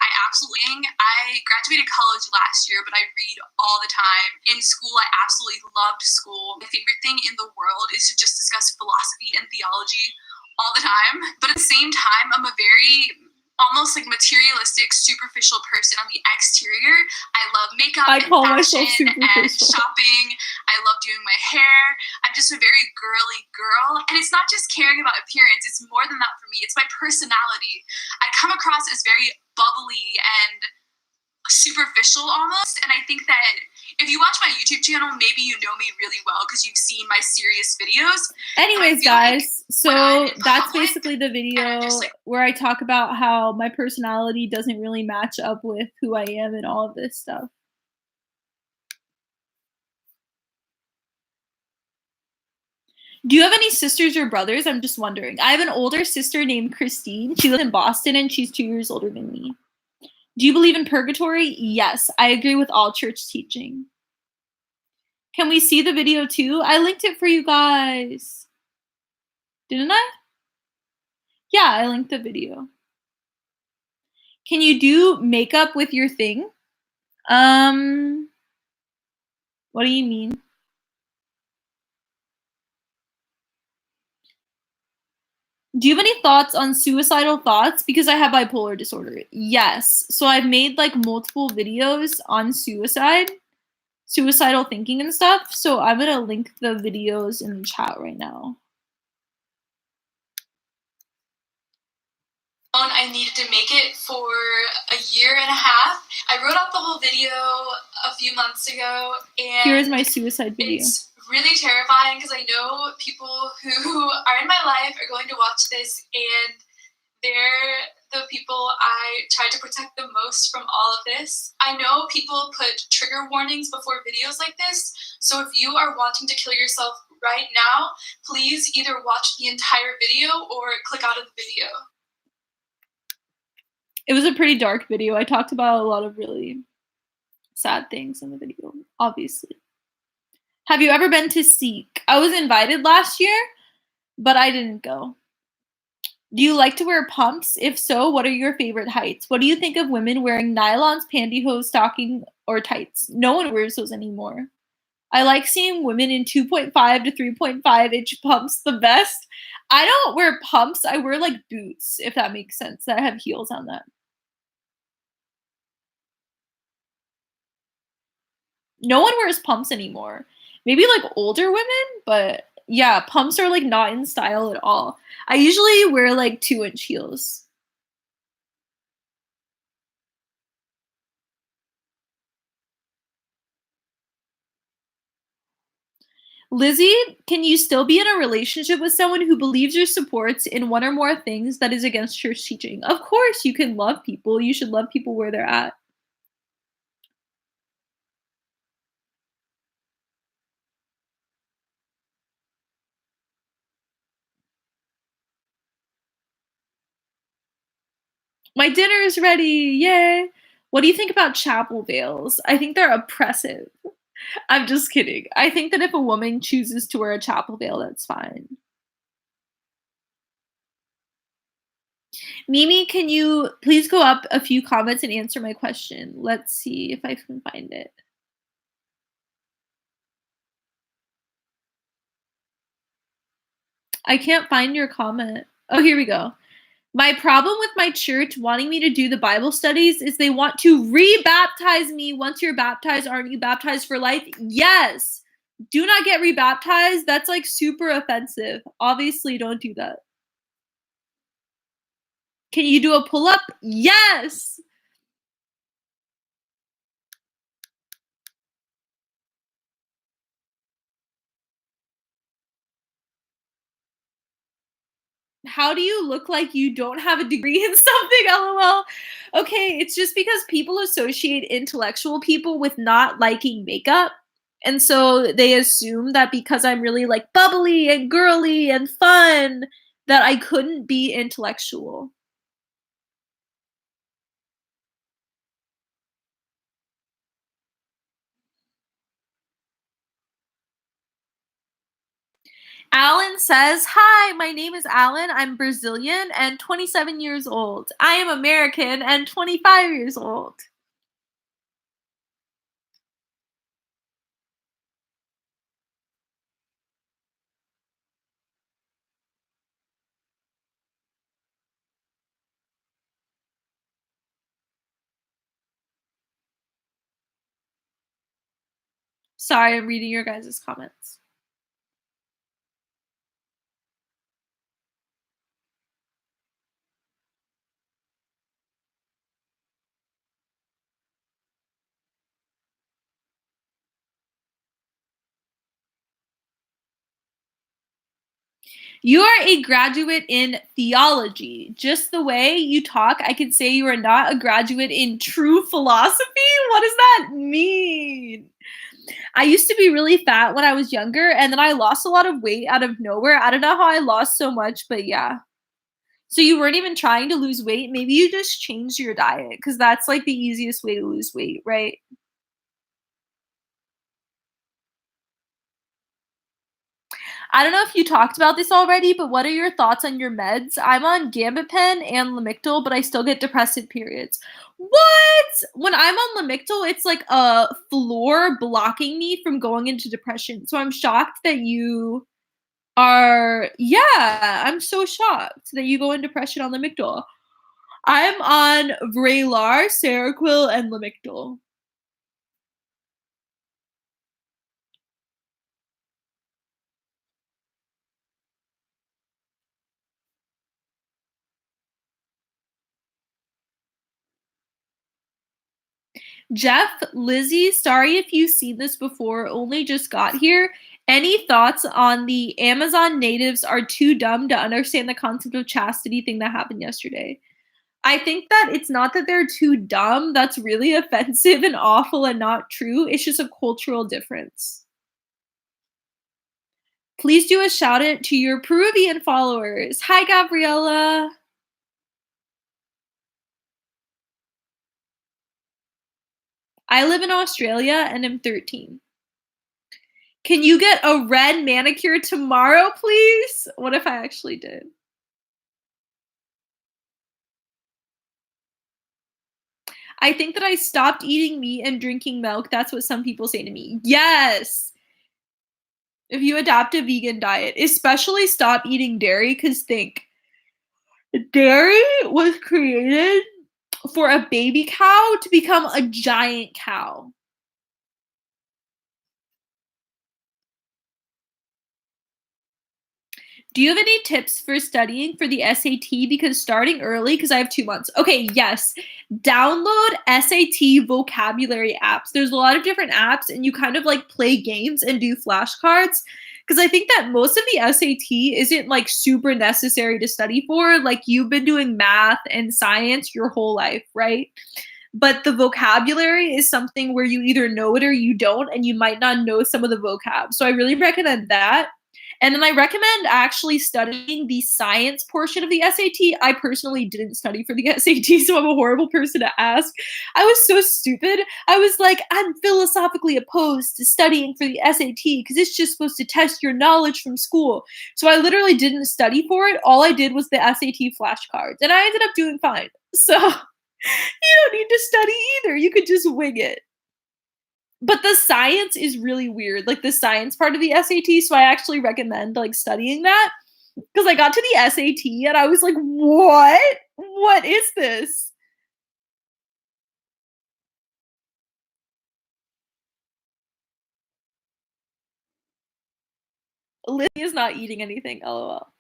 I graduated college last year, but I read all the time. In school, I absolutely loved school. My favorite thing in the world is to just discuss philosophy and theology all the time. But at the same time, I'm a very almost like materialistic, superficial person on the exterior. I love makeup and fashion and shopping. I love doing my hair. I'm just a very girly girl. And it's not just caring about appearance. It's more than that for me. It's my personality. I come across as very bubbly and superficial almost. And I think that if you watch my YouTube channel, maybe you know me really well because you've seen my serious videos. Anyways, guys, so that's basically the video where I talk about how my personality doesn't really match up with who I am and all of this stuff. Do you have any sisters or brothers? I'm just wondering. I have an older sister named Christine. She lives in Boston and she's 2 years older than me. Do you believe in purgatory? Yes, I agree with all church teaching. Can we see the video too? I linked it for you guys. Didn't I? Yeah, I linked the video. Can you do makeup with your thing? What do you mean? Do you have any thoughts on suicidal thoughts? Because I have bipolar disorder. Yes. So I've made like multiple videos on suicidal thinking and stuff. So I'm going to link the videos in the chat right now. I needed to make it for a year and a half. I wrote out the whole video a few months ago, and here's my suicide video. It's really terrifying because I know people who are in my life are going to watch this, and they're the people I try to protect the most from all of this. I know people put trigger warnings before videos like this, so if you are wanting to kill yourself right now, please either watch the entire video or click out of the video. It was a pretty dark video. I talked about a lot of really sad things in the video, obviously. Have you ever been to Seek? I was invited last year, but I didn't go. Do you like to wear pumps? If so, what are your favorite heights? What do you think of women wearing nylons, pantyhose, stocking, or tights? No one wears those anymore. I like seeing women in 2.5 to 3.5 inch pumps the best. I don't wear pumps. I wear like boots, if that makes sense, that have heels on them. No one wears pumps anymore. Maybe like older women, but yeah, pumps are like not in style at all. I usually wear like 2-inch heels. Lizzie, can you still be in a relationship with someone who believes or supports in one or more things that is against church teaching? Of course, you can love people. You should love people where they're at. My dinner is ready. Yay. What do you think about chapel veils? I think they're oppressive. I'm just kidding. I think that if a woman chooses to wear a chapel veil, that's fine. Mimi, can you please go up a few comments and answer my question? Let's see if I can find it. I can't find your comment. Oh, here we go. My problem with my church wanting me to do the Bible studies is they want to rebaptize me. Once you're baptized, aren't you baptized for life? Yes. Do not get rebaptized. That's like super offensive. Obviously, don't do that. Can you do a pull-up? Yes. How do you look like you don't have a degree in something? LOL. Okay, it's just because people associate intellectual people with not liking makeup. And so they assume that because I'm really like bubbly and girly and fun, that I couldn't be intellectual. Alan says, "Hi, my name is Alan. I'm Brazilian and 27 years old. I am American and 25 years old." Sorry, I'm reading your guys' comments. You are a graduate in theology. Just the way you talk, I can say you are not a graduate in true philosophy. What does that mean? I used to be really fat when I was younger, and then I lost a lot of weight out of nowhere. I don't know how I lost so much, but yeah. So you weren't even trying to lose weight. Maybe you just changed your diet because that's like the easiest way to lose weight, right? I don't know if you talked about this already, but what are your thoughts on your meds? I'm on Gambipin and Lamictal, but I still get depressive periods. What? When I'm on Lamictal, it's like a floor blocking me from going into depression. So I'm shocked that you are, yeah, I'm so shocked that you go in depression on Lamictal. I'm on Vraylar, Seroquel, and Lamictal. Jeff, Lizzie, sorry if you've seen this before, only just got here. Any thoughts on the Amazon natives are too dumb to understand the concept of chastity thing that happened yesterday? I think that it's not that they're too dumb. That's really offensive and awful and not true. It's just a cultural difference. Please do a shout out to your Peruvian followers. Hi, Gabriella. I live in Australia and I'm 13. Can you get a red manicure tomorrow, please? What if I actually did? I think that I stopped eating meat and drinking milk. That's what some people say to me. Yes. If you adopt a vegan diet, especially stop eating dairy, because think dairy was created for a baby cow to become a giant cow. Do you have any tips for studying for the SAT? Because starting early, because I have 2 months. Okay, yes. Download SAT vocabulary apps. There's a lot of different apps, and you kind of like play games and do flashcards. Because I think that most of the SAT isn't like super necessary to study for. Like you've been doing math and science your whole life, right? But the vocabulary is something where you either know it or you don't, and you might not know some of the vocab. So I really recommend that. And then I recommend actually studying the science portion of the SAT. I personally didn't study for the SAT, so I'm a horrible person to ask. I was so stupid. I was like, I'm philosophically opposed to studying for the SAT because it's just supposed to test your knowledge from school. So I literally didn't study for it. All I did was the SAT flashcards, and I ended up doing fine. So you don't need to study either. You could just wing it. But the science is really weird, like the science part of the SAT, so I actually recommend like studying that because I got to the SAT and I was like, "What? What is this?" Lizzie is not eating anything, lol.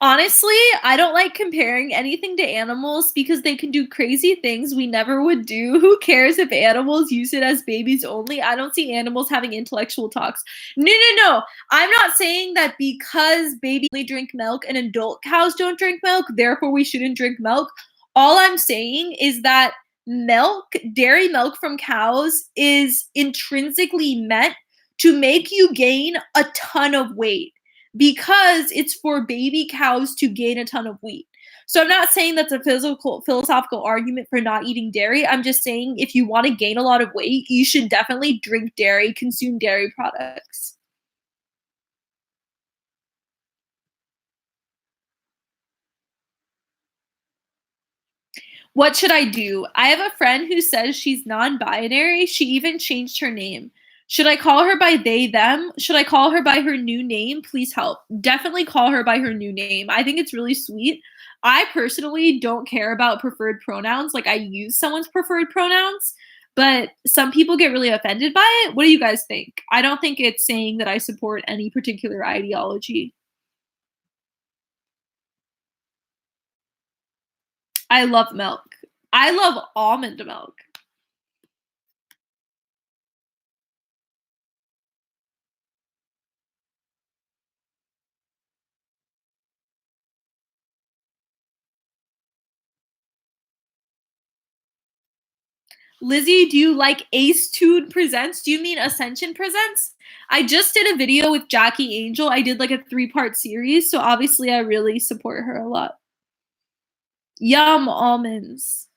Honestly, I don't like comparing anything to animals because they can do crazy things we never would do. Who cares if animals use it as babies only? I don't see animals having intellectual talks. No, no, no. I'm not saying that because babies only drink milk and adult cows don't drink milk, therefore we shouldn't drink milk. All I'm saying is that milk, dairy milk from cows, is intrinsically meant to make you gain a ton of weight because it's for baby cows to gain a ton of weight. So I'm not saying that's a philosophical argument for not eating dairy. I'm just saying if you want to gain a lot of weight, you should definitely drink dairy, consume dairy products. What should I do? I have a friend who says she's non-binary. She even changed her name. Should I call her by they, them? Should I call her by her new name? Please help. Definitely call her by her new name. I think it's really sweet. I personally don't care about preferred pronouns. Like, I use someone's preferred pronouns, but some people get really offended by it. What do you guys think? I don't think it's saying that I support any particular ideology. I love milk. I love almond milk. Lizzie, do you like Ace Tude Presents? Do you mean Ascension Presents? I just did a video with Jackie Angel. I did like a 3-part series, so obviously I really support her a lot. Yum, almonds.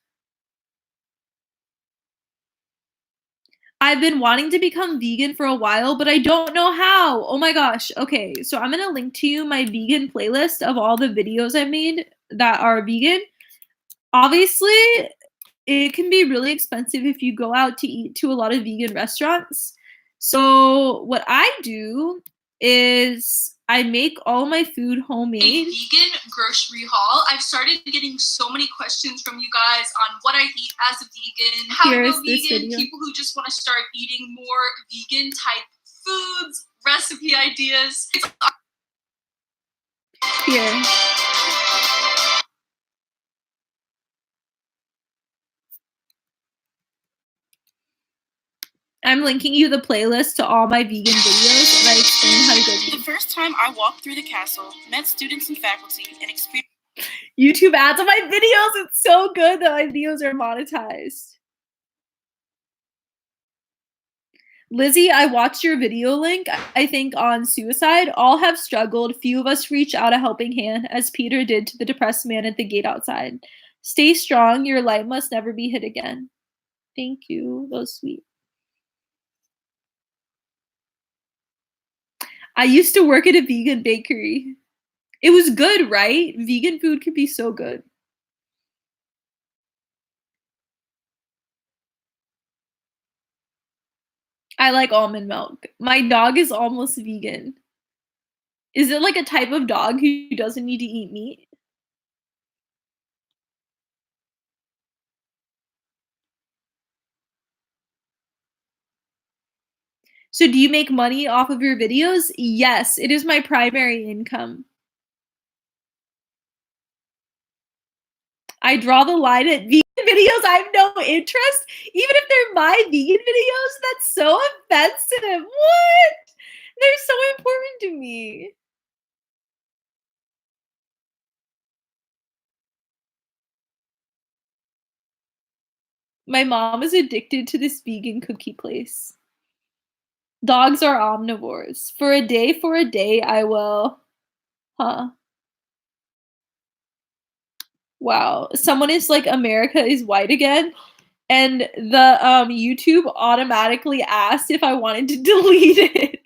I've been wanting to become vegan for a while, but I don't know how. Oh my gosh. Okay, so I'm gonna link to you my vegan playlist of all the videos I made that are vegan. Obviously, it can be really expensive if you go out to eat to a lot of vegan restaurants. So what I do is I make all my food homemade. A vegan grocery haul. I've started getting so many questions from you guys on what I eat as a vegan, how to go vegan, people who just want to start eating more vegan type foods, recipe ideas. Here. I'm linking you the playlist to all my vegan videos, and I explain how to go vegan. The first time I walked through the castle, met students and faculty, and experienced YouTube ads on my videos. It's so good that my videos are monetized. Lizzie, I watched your video link, I think on suicide. All have struggled. Few of us reach out a helping hand, as Peter did to the depressed man at the gate outside. Stay strong. Your light must never be hit again. Thank you. That was sweet. I used to work at a vegan bakery. It was good, right? Vegan food can be so good. I like almond milk. My dog is almost vegan. Is it like a type of dog who doesn't need to eat meat? So do you make money off of your videos? Yes, it is my primary income. I draw the line at vegan videos. I have no interest. Even if they're my vegan videos, that's so offensive. What? They're so important to me. My mom is addicted to this vegan cookie place. Dogs are omnivores. For a day, I will. Huh. Wow. Someone is like, America is white again. And the YouTube automatically asked if I wanted to delete it.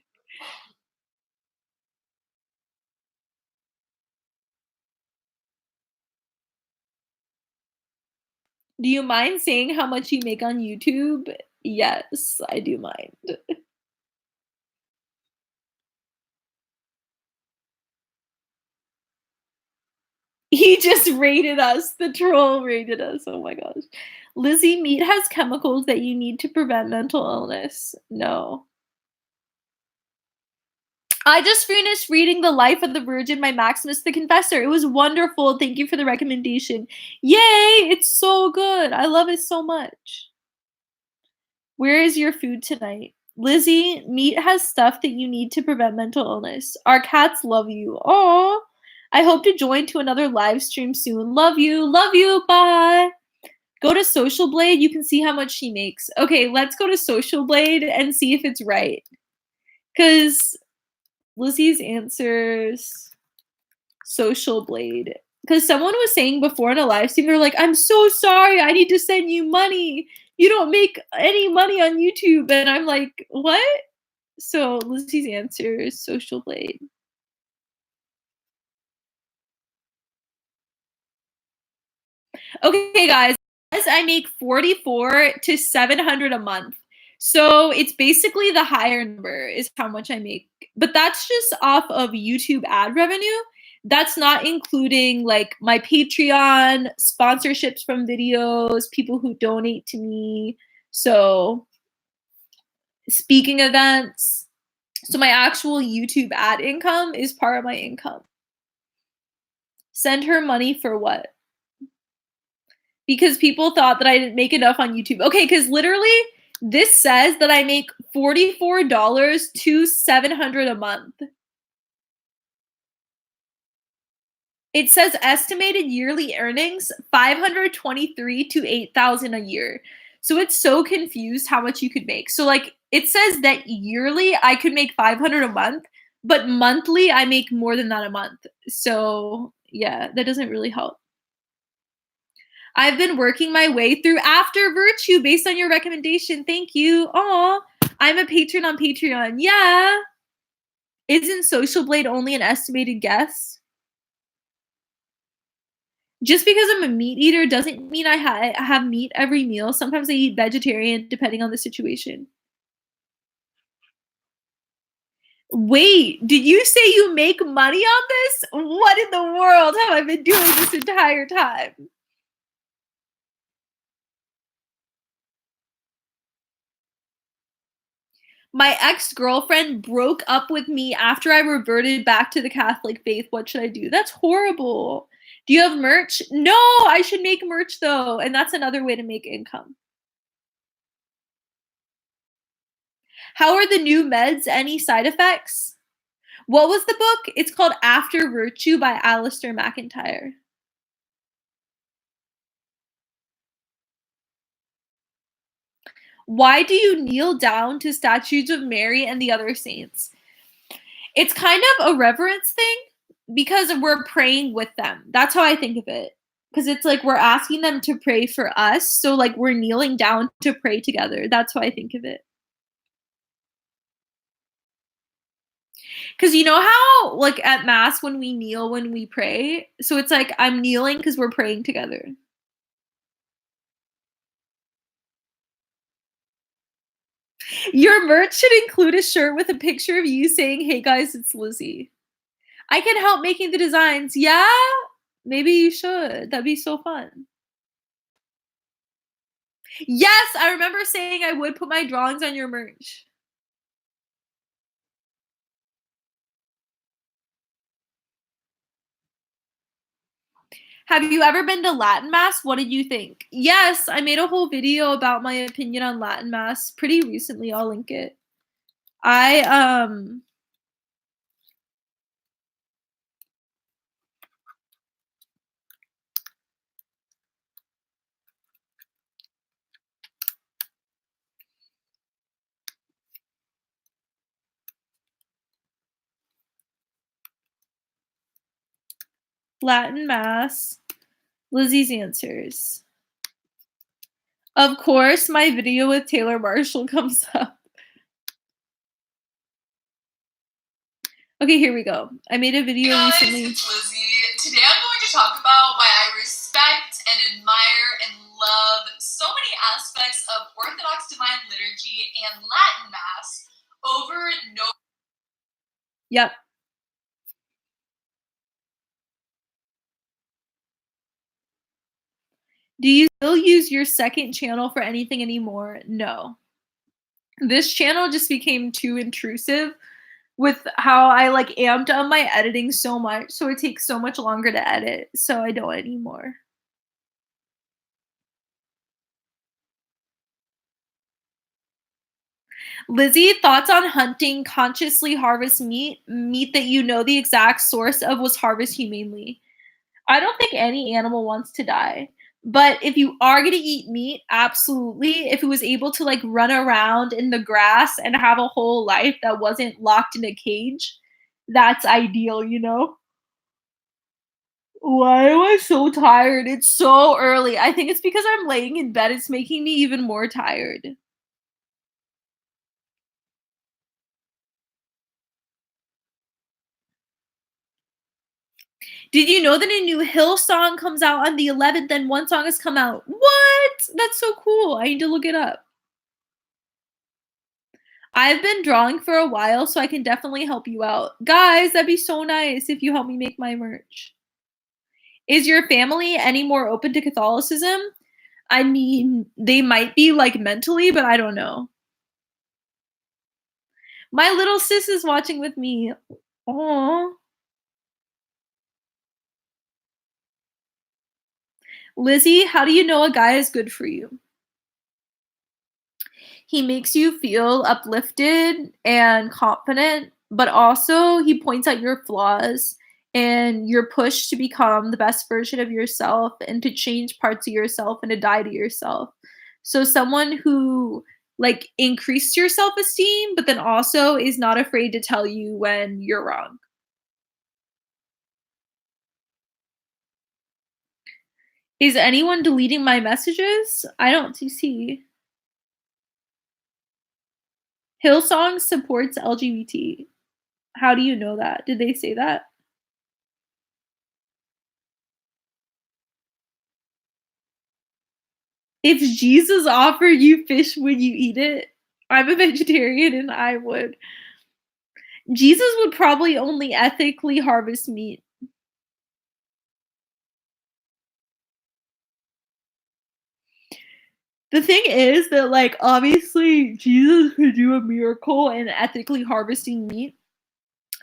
Do you mind saying how much you make on YouTube? Yes, I do mind. He just rated us. The troll rated us. Oh my gosh. Lizzie, meat has chemicals that you need to prevent mental illness. No. I just finished reading The Life of the Virgin by Maximus the Confessor. It was wonderful. Thank you for the recommendation. Yay! It's so good. I love it so much. Where is your food tonight? Lizzie, meat has stuff that you need to prevent mental illness. Our cats love you. Oh, I hope to join to another live stream soon. Love you. Love you. Bye. Go to Social Blade. You can see how much she makes. Okay, let's go to Social Blade and see if it's right. Because Lizzie's answers, Social Blade. Because someone was saying before in a live stream, they're like, I'm so sorry, I need to send you money. You don't make any money on YouTube. And I'm like, what? So Lizzie's answer is Social Blade. Okay, guys, I make 44 to 700 a month. So it's basically the higher number is how much I make. But that's just off of YouTube ad revenue. That's not including like my Patreon, sponsorships from videos, people who donate to me. So speaking events. So my actual YouTube ad income is part of my income. Send her money for what? Because people thought that I didn't make enough on YouTube. Okay, because literally this says that I make $44 to $700 a month. It says estimated yearly earnings $523 to $8,000 a year. So it's so confused how much you could make. So like it says that yearly I could make $500 a month, but monthly I make more than that a month. So yeah, that doesn't really help. I've been working my way through After Virtue based on your recommendation. Thank you. Aw, I'm a patron on Patreon. Yeah. Isn't Social Blade only an estimated guess? Just because I'm a meat eater doesn't mean I have meat every meal. Sometimes I eat vegetarian depending on the situation. Wait, did you say you make money on this? What in the world have I been doing this entire time? My ex-girlfriend broke up with me after I reverted back to the Catholic faith. What should I do? That's horrible. Do you have merch? No, I should make merch though, and that's another way to make income. How are the new meds? Any side effects? What was the book? It's called After Virtue by Alistair McIntyre. Why do you kneel down to statues of Mary and the other saints? It's kind of a reverence thing because we're praying with them. That's how I think of it. Because it's like we're asking them to pray for us. So like we're kneeling down to pray together. That's how I think of it. Because you know how like at mass when we kneel when we pray, so it's like I'm kneeling because we're praying together. Your merch should include a shirt with a picture of you saying, hey guys, it's Lizzie. I can help making the designs. Yeah? Maybe you should. That'd be so fun. Yes, I remember saying I would put my drawings on your merch. Have you ever been to Latin Mass? What did you think? Yes, I made a whole video about my opinion on Latin Mass pretty recently. I'll link it. Latin Mass, Lizzie's Answers. Of course, my video with Taylor Marshall comes up. Okay, here we go. I made a video recently. It's Lizzie. Today I'm going to talk about why I respect and admire and love so many aspects of Orthodox Divine Liturgy and Latin Mass over no. Yep. Do you still use your second channel for anything anymore? No. This channel just became too intrusive with how I like amped up my editing so much, so it takes so much longer to edit, so I don't anymore. Lizzie, thoughts on hunting consciously harvest meat that you know the exact source of was harvested humanely? I don't think any animal wants to die. But if you are going to eat meat, absolutely. If it was able to like run around in the grass and have a whole life that wasn't locked in a cage, that's ideal, you know? Why am I so tired? It's so early. I think it's because I'm laying in bed. It's making me even more tired. Did you know that a new Hill song comes out on the 11th and one song has come out? What? That's so cool. I need to look it up. I've been drawing for a while, so I can definitely help you out. Guys, that'd be so nice if you help me make my merch. Is your family any more open to Catholicism? I mean, they might be like mentally, but I don't know. My little sis is watching with me. Aww. Lizzie, how do you know a guy is good for you? He makes you feel uplifted and confident, but also he points out your flaws and your push to become the best version of yourself and to change parts of yourself and to die to yourself. So someone who like increased your self-esteem, but then also is not afraid to tell you when you're wrong. Is anyone deleting my messages? I don't see. Hillsong supports LGBT. How do you know that? Did they say that? If Jesus offered you fish, would you eat it? I'm a vegetarian and I would. Jesus would probably only ethically harvest meat. The thing is that, like, obviously, Jesus could do a miracle in ethically harvesting meat,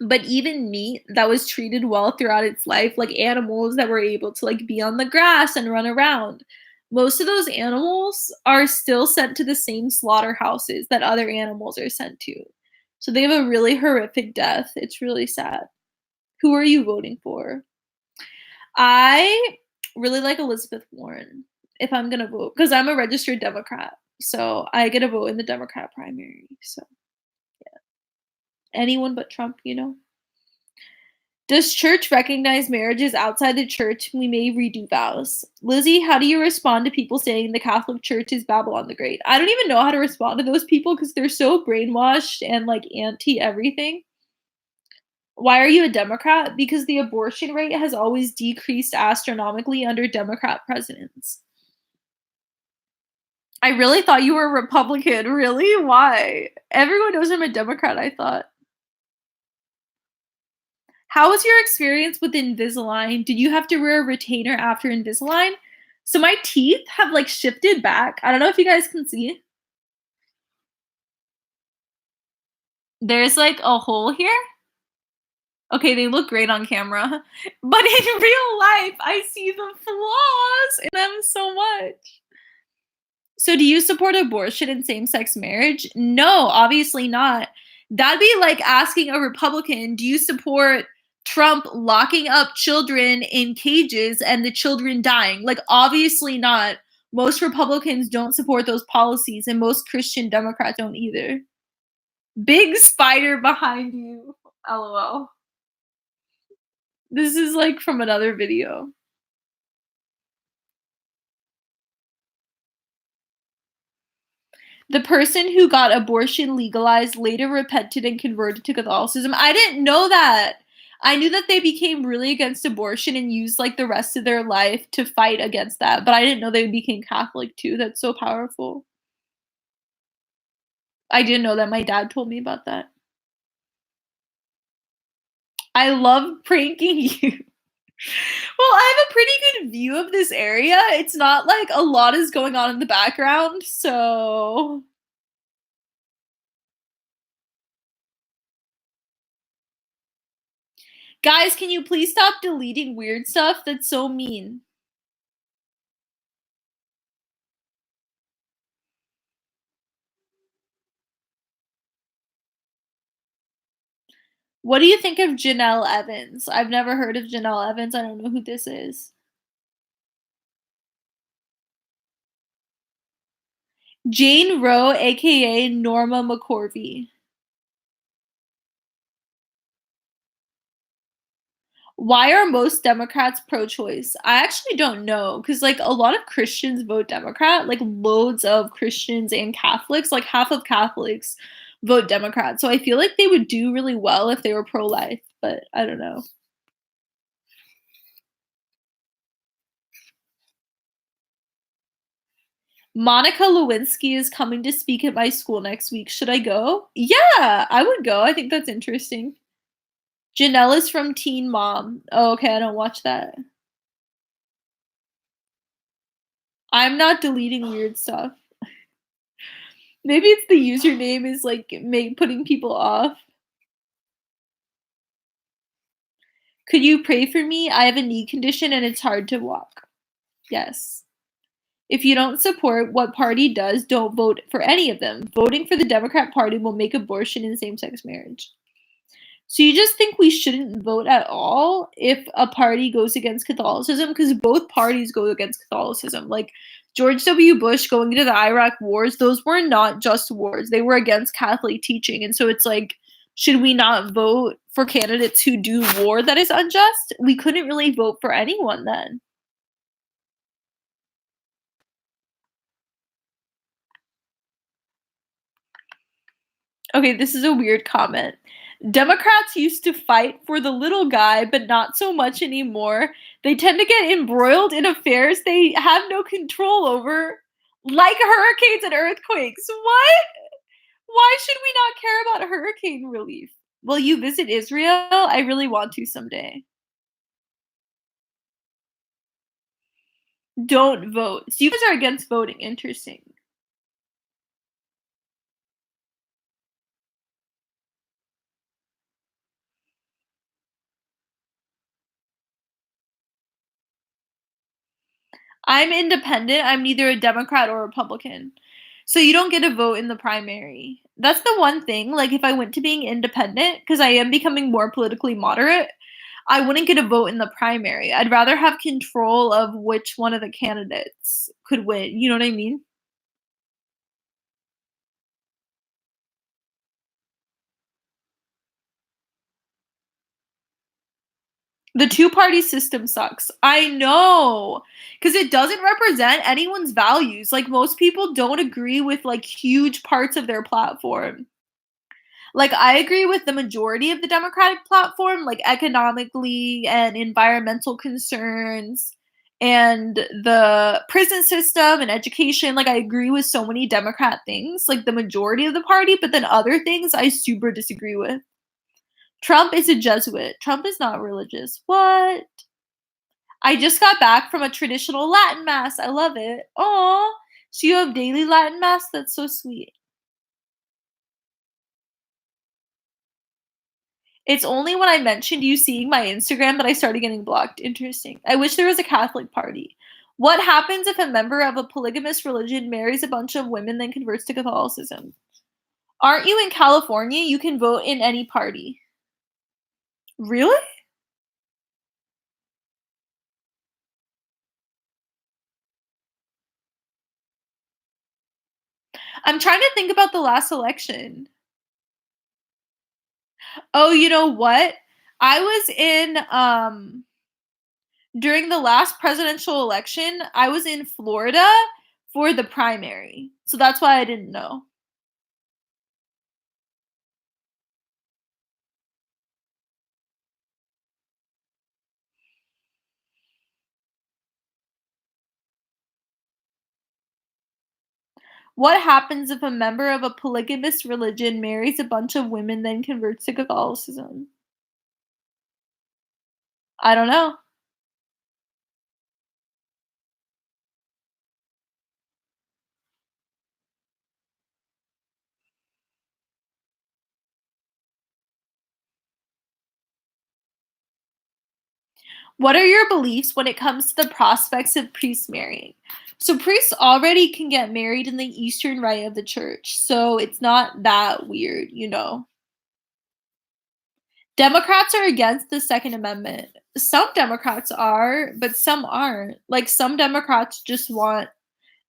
but even meat that was treated well throughout its life, like animals that were able to like be on the grass and run around, most of those animals are still sent to the same slaughterhouses that other animals are sent to. So they have a really horrific death. It's really sad. Who are you voting for? I really like Elizabeth Warren if I'm gonna vote because I'm a registered Democrat. So I get a vote in the Democrat primary. So anyone but Trump, you know? Does church recognize marriages outside the church? We may redo vows. Lizzie, how do you respond to people saying the Catholic Church is Babylon the Great? I don't even know how to respond to those people because they're so brainwashed and like anti everything. Why are you a Democrat? Because the abortion rate has always decreased astronomically under Democrat presidents. I really thought you were a Republican. Really? Why? Everyone knows I'm a Democrat, I thought. How was your experience with Invisalign? Did you have to wear a retainer after Invisalign? So my teeth have like shifted back. I don't know if you guys can see. There's like a hole here. Okay, they look great on camera. But in real life, I see the flaws in them so much. So do you support abortion and same-sex marriage? No, obviously not. That'd be like asking a Republican, do you support Trump locking up children in cages and the children dying? Like, obviously not. Most Republicans don't support those policies, and most Christian Democrats don't either. Big spider behind you. LOL. This is like from another video. The person who got abortion legalized later repented and converted to Catholicism. I didn't know that. I knew that they became really against abortion and used like the rest of their life to fight against that, but I didn't know they became Catholic too. That's so powerful. I didn't know that. My dad told me about that. I love pranking you. Well, I have a pretty good view of this area. It's not like a lot is going on in the background, so guys, can you please stop deleting weird stuff? That's so mean. What do you think of Janelle Evans? I've never heard of Janelle Evans. I don't know who this is. Jane Roe, aka Norma McCorvey. Why are most Democrats pro-choice? I actually don't know because, like, a lot of Christians vote Democrat, like, loads of Christians and Catholics, like, half of Catholics vote Democrat. So I feel like they would do really well if they were pro-life, but I don't know. Monica Lewinsky is coming to speak at my school next week. Should I go? Yeah, I would go. I think that's interesting. Janelle is from Teen Mom. Oh, okay, I don't watch that. I'm not deleting weird stuff. Maybe it's the username is like putting people off. Could you pray for me? I have a knee condition and it's hard to walk. Yes. If you don't support what party does, don't vote for any of them. Voting for the Democrat Party will make abortion and same-sex marriage. So you just think we shouldn't vote at all if a party goes against Catholicism? Because both parties go against Catholicism. Like George W. Bush going into the Iraq wars, those were not just wars. They were against Catholic teaching. And so it's like, should we not vote for candidates who do war that is unjust? We couldn't really vote for anyone then. Okay, this is a weird comment. Democrats used to fight for the little guy, but not so much anymore. They tend to get embroiled in affairs they have no control over, like hurricanes and earthquakes. What? Why should we not care about hurricane relief? Will you visit Israel? I really want to someday. Don't vote. So you guys are against voting. Interesting. I'm independent. I'm neither a Democrat or Republican. So you don't get a vote in the primary. That's the one thing. Like, if I went to being independent, because I am becoming more politically moderate, I wouldn't get a vote in the primary. I'd rather have control of which one of the candidates could win. You know what I mean? The two-party system sucks. I know, because it doesn't represent anyone's values. Like, most people don't agree with, like, huge parts of their platform. Like, I agree with the majority of the Democratic platform, like, economically and environmental concerns and the prison system and education. Like, I agree with so many Democrat things, like, the majority of the party, but then other things I super disagree with. Trump is a Jesuit. Trump is not religious. What? I just got back from a traditional Latin mass. I love it. Aw. So you have daily Latin mass? That's so sweet. It's only when I mentioned you seeing my Instagram that I started getting blocked. Interesting. I wish there was a Catholic party. What happens if a member of a polygamous religion marries a bunch of women then converts to Catholicism? Aren't you in California? You can vote in any party. Really? I'm trying to think about the last election. Oh, you know what? I was in during the last presidential election, I was in Florida for the primary. So that's why I didn't know. What happens if a member of a polygamous religion marries a bunch of women then converts to Catholicism? I don't know. What are your beliefs when it comes to the prospects of priests marrying? So priests already can get married in the Eastern Rite of the Church, so it's not that weird, you know. Democrats are against the Second Amendment. Some Democrats are, but some aren't. Like, some Democrats just want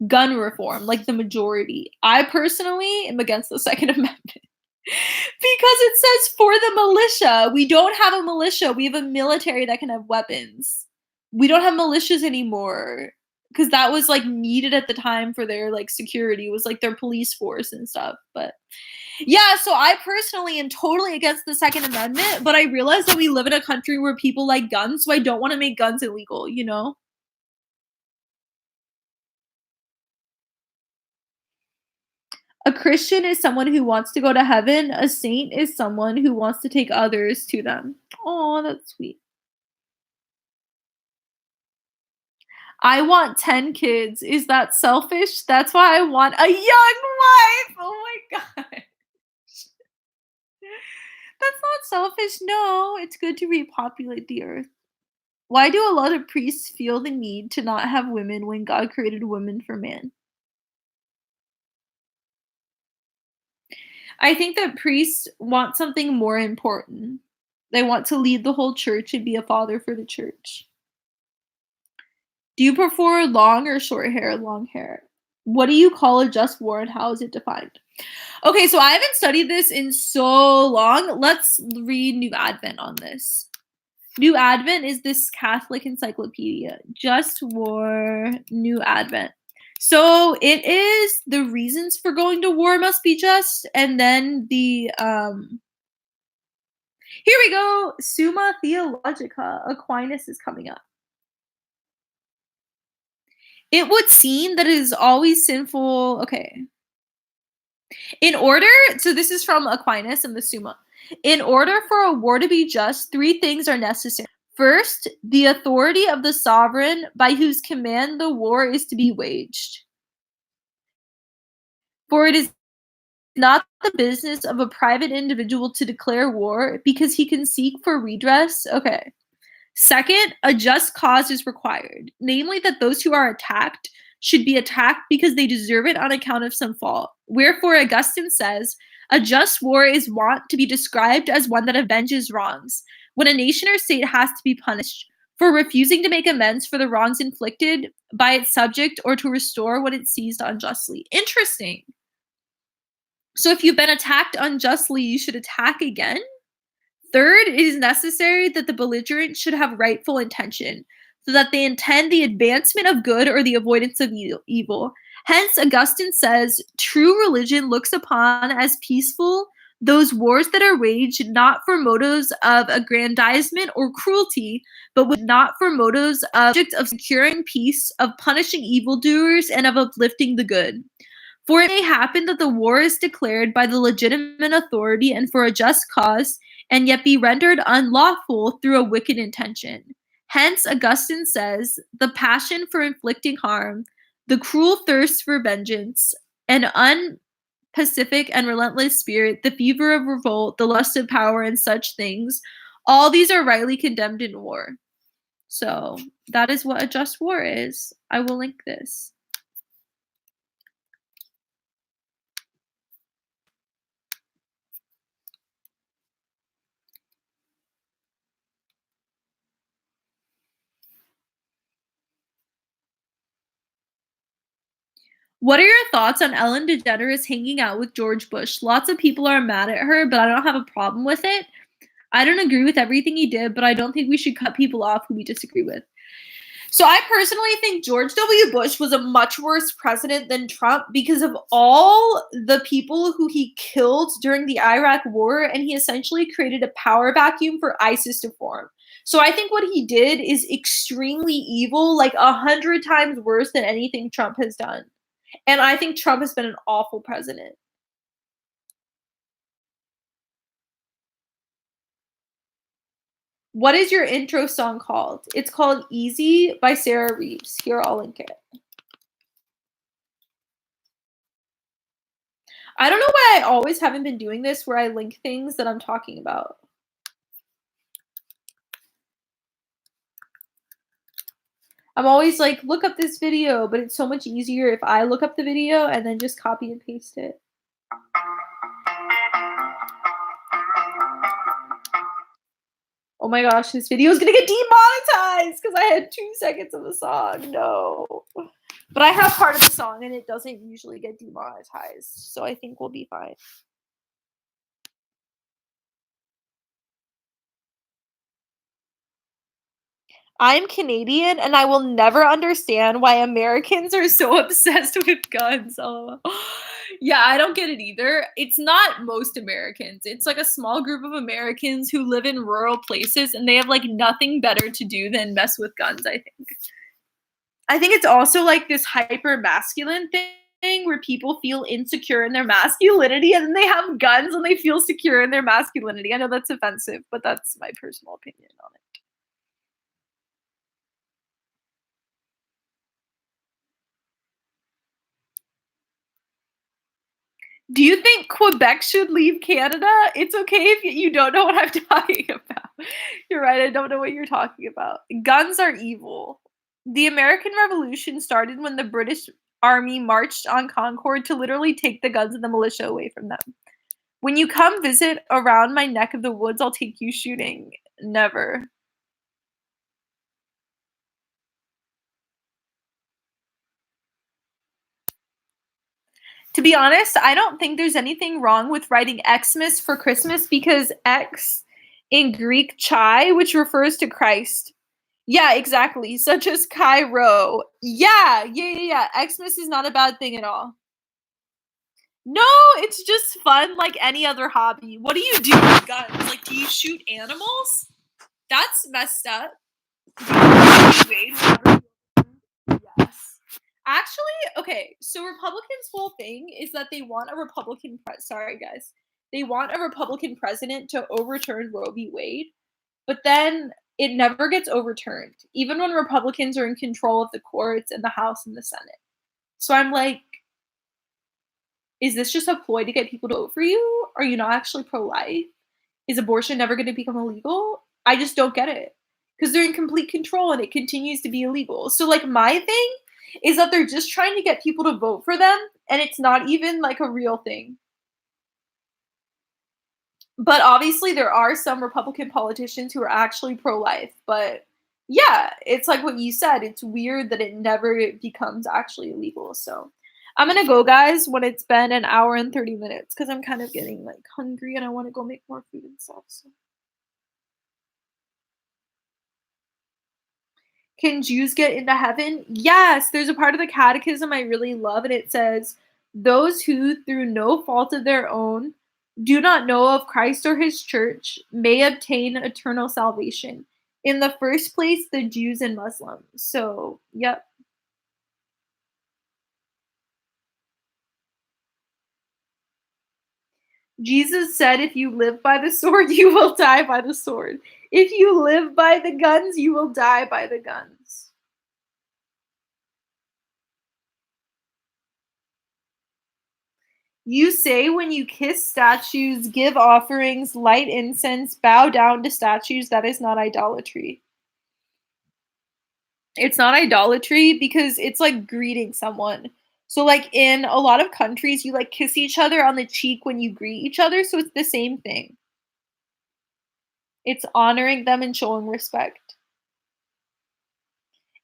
gun reform, like the majority. I personally am against the Second Amendment. it says for the militia. We don't have a militia. We have a military that can have weapons. We don't have militias anymore because that was like needed at the time for their like security. It was like their police force and stuff. But yeah, so I personally am totally against the Second Amendment, but I realize that we live in a country where people like guns, so I don't want to make guns illegal, you know? A Christian is someone who wants to go to heaven. A saint is someone who wants to take others to them. Oh, that's sweet. I want 10 kids. Is that selfish? That's why I want a young wife. Oh my god. That's not selfish. No, it's good to repopulate the earth. Why do a lot of priests feel the need to not have women when God created women for man? I think that priests want something more important. They want to lead the whole church and be a father for the church. Do you prefer long or short hair? Long hair. What do you call a just war and how is it defined? Okay, so I haven't studied this in so long. Let's read New Advent on this. New Advent is this Catholic encyclopedia. Just war, New Advent. So it is the reasons for going to war must be just, and then the here we go, Summa Theologica. Aquinas is coming up. It would seem that it is always sinful. Okay. In order, so this is from Aquinas and the Summa. In order for a war to be just, 3 things are necessary. First, the authority of the sovereign by whose command the war is to be waged. For it is not the business of a private individual to declare war because he can seek for redress. Okay. Second, a just cause is required, namely that those who are attacked should be attacked because they deserve it on account of some fault. Wherefore, Augustine says, a just war is wont to be described as one that avenges wrongs, when a nation or state has to be punished for refusing to make amends for the wrongs inflicted by its subject or to restore what it seized unjustly. Interesting. So if you've been attacked unjustly, you should attack again? Third, it is necessary that the belligerent should have rightful intention, so that they intend the advancement of good or the avoidance of evil. Hence, Augustine says, true religion looks upon as peaceful those wars that are waged not for motives of aggrandizement or cruelty, but not for motives of securing peace, of punishing evildoers, and of uplifting the good. For it may happen that the war is declared by the legitimate authority and for a just cause, and yet be rendered unlawful through a wicked intention. Hence, Augustine says, the passion for inflicting harm, the cruel thirst for vengeance, an unpacific and relentless spirit, the fever of revolt, the lust of power, and such things, all these are rightly condemned in war. So that is what a just war is. I will link this. What are your thoughts on Ellen DeGeneres hanging out with George Bush? Lots of people are mad at her, but I don't have a problem with it. I don't agree with everything he did, but I don't think we should cut people off who we disagree with. So I personally think George W. Bush was a much worse president than Trump because of all the people who he killed during the Iraq war, and he essentially created a power vacuum for ISIS to form. So I think what he did is extremely evil, like 100 times worse than anything Trump has done. And I think Trump has been an awful president. What is your intro song called? It's called Easy by Sarah Reeves. Here, I'll link it. I don't know why I always haven't been doing this where I link things that I'm talking about. I'm always like, look up this video, but it's so much easier if I look up the video and then just copy and paste it. Oh my gosh, this video is gonna get demonetized because I had 2 seconds of the song. No. But I have part of the song and it doesn't usually get demonetized, so I think we'll be fine. I'm Canadian, and I will never understand why Americans are so obsessed with guns. LOL. Yeah, I don't get it either. It's not most Americans. It's like a small group of Americans who live in rural places, and they have like nothing better to do than mess with guns, I think. I think it's also like this hyper masculine thing where people feel insecure in their masculinity and then they have guns and they feel secure in their masculinity. I know that's offensive, but that's my personal opinion on it. Do you think Quebec should leave Canada? It's okay if you don't know what I'm talking about. You're right, I don't know what you're talking about. Guns are evil. The American Revolution started when the British Army marched on Concord to literally take the guns and the militia away from them. When you come visit around my neck of the woods, I'll take you shooting. Never. To be honest, I don't think there's anything wrong with writing Xmas for Christmas because X in Greek chai, which refers to Christ. Yeah, exactly. Such as Cairo. Yeah. Xmas is not a bad thing at all. No, it's just fun like any other hobby. What do you do with guns? Like, do you shoot animals? That's messed up. Do you Yes. Actually, okay, so Republicans' whole thing is that they want a sorry guys. They want a Republican president to overturn Roe v. Wade, but then it never gets overturned, even when Republicans are in control of the courts and the House and the Senate. So I'm like, is this just a ploy to get people to vote for you? Are you not actually pro-life? Is abortion never going to become illegal? I just don't get it. Because they're in complete control and it continues to be illegal. So, like, my thing is that they're just trying to get people to vote for them, and it's not even like a real thing. But obviously, there are some Republican politicians who are actually pro-life. But yeah, it's like what you said. It's weird that it never becomes actually illegal. So I'm gonna go, guys, when it's been an hour and 30 minutes because I'm kind of getting like hungry and I want to go make more food and stuff. So. Can Jews get into heaven? Yes, there's a part of the catechism I really love, and it says, those who, through no fault of their own, do not know of Christ or his church may obtain eternal salvation. In the first place, the Jews and Muslims. So, yep. Jesus said, if you live by the sword, you will die by the sword. If you live by the guns, you will die by the guns. You say when you kiss statues, give offerings, light incense, bow down to statues, that is not idolatry. It's not idolatry because it's like greeting someone. So like in a lot of countries, you like kiss each other on the cheek when you greet each other, so it's the same thing. It's honoring them and showing respect.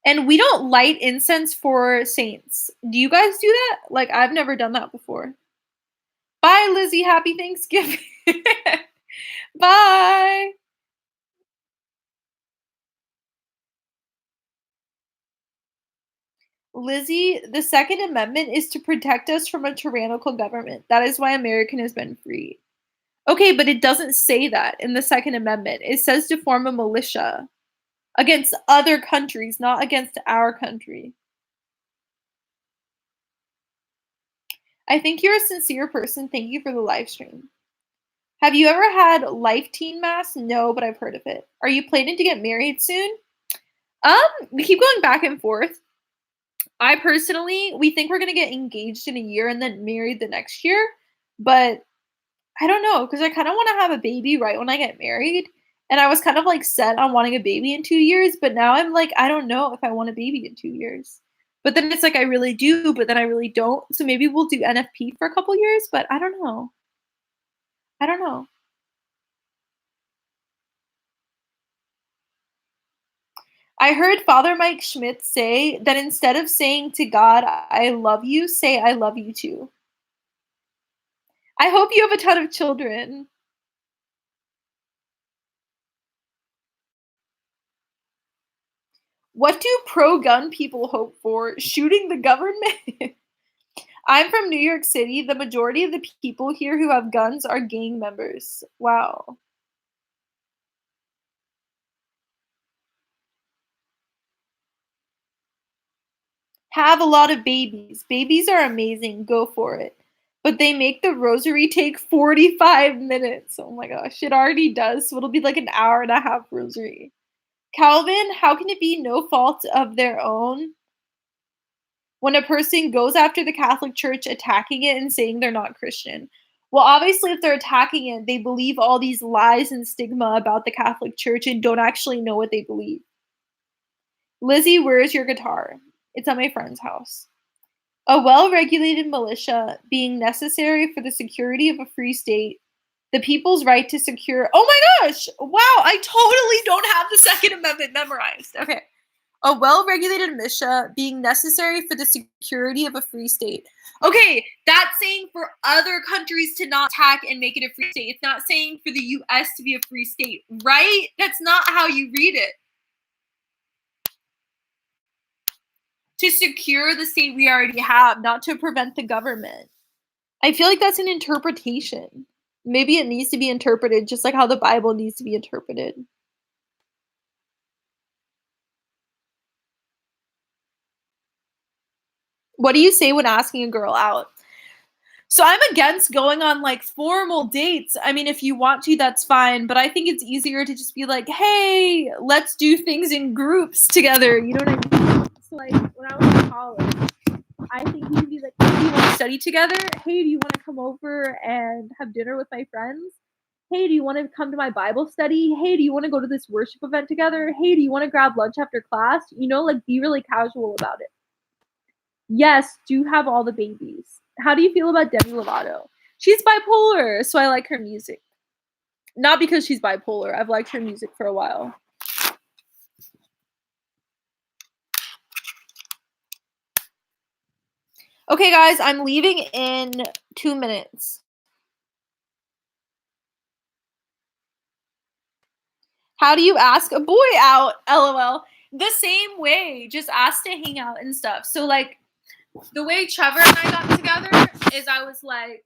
And we don't light incense for saints. Do you guys do that? Like I've never done that before. Bye, Lizzie. Happy Thanksgiving. Bye. Lizzie, the Second Amendment is to protect us from a tyrannical government. That is why American has been free. Okay, but it doesn't say that in the Second Amendment. It says to form a militia against other countries, not against our country. I think you're a sincere person. Thank you for the live stream. Have you ever had Life Teen Mass? No, but I've heard of it. Are you planning to get married soon? We keep going back and forth. We think we're gonna get engaged in a year and then married the next year, but I don't know because I kind of want to have a baby right when I get married, and I was kind of like set on wanting a baby in 2 years, but now I'm like I don't know if I want a baby in 2 years. But then it's like I really do, but then I really don't. So maybe we'll do NFP for a couple years, but I don't know. I don't know. I heard Father Mike Schmidt say that instead of saying to God, I love you, say I love you too. I hope you have a ton of children. What do pro-gun people hope for? Shooting the government? I'm from New York City. The majority of the people here who have guns are gang members. Wow. Have a lot of babies. Babies are amazing. Go for it. But they make the rosary take 45 minutes. Oh my gosh, it already does. So it'll be like an hour and a half rosary. Calvin, how can it be no fault of their own when a person goes after the Catholic Church attacking it and saying they're not Christian? Well, obviously, if they're attacking it, they believe all these lies and stigma about the Catholic Church and don't actually know what they believe. Lizzie, where's your guitar? It's at my friend's house. A well-regulated militia being necessary for the security of a free state, the people's right to secure— oh my gosh! Wow, I totally don't have the Second Amendment memorized. Okay. A well-regulated militia being necessary for the security of a free state. Okay, that's saying for other countries to not attack and make it a free state. It's not saying for the US to be a free state, right? That's not how you read it. To secure the state we already have, not to prevent the government. I feel like that's an interpretation. Maybe it needs to be interpreted just like how the Bible needs to be interpreted. What do you say when asking a girl out? So I'm against going on like formal dates. I mean, if you want to, that's fine. But I think it's easier to just be like, hey, let's do things in groups together. You know what I mean? So like when I was in college, I think you could be like, hey, do you want to study together? Hey, do you want to come over and have dinner with my friends? Hey, do you want to come to my Bible study? Hey, do you want to go to this worship event together? Hey, do you want to grab lunch after class? You know, like be really casual about it. Yes, do have all the babies. How do you feel about Demi Lovato? She's bipolar, so I like her music. Not because she's bipolar. I've liked her music for a while. Okay, guys, I'm leaving in 2 minutes. How do you ask a boy out? LOL. The same way. Just ask to hang out and stuff. So, like, the way Trevor and I got together is I was like,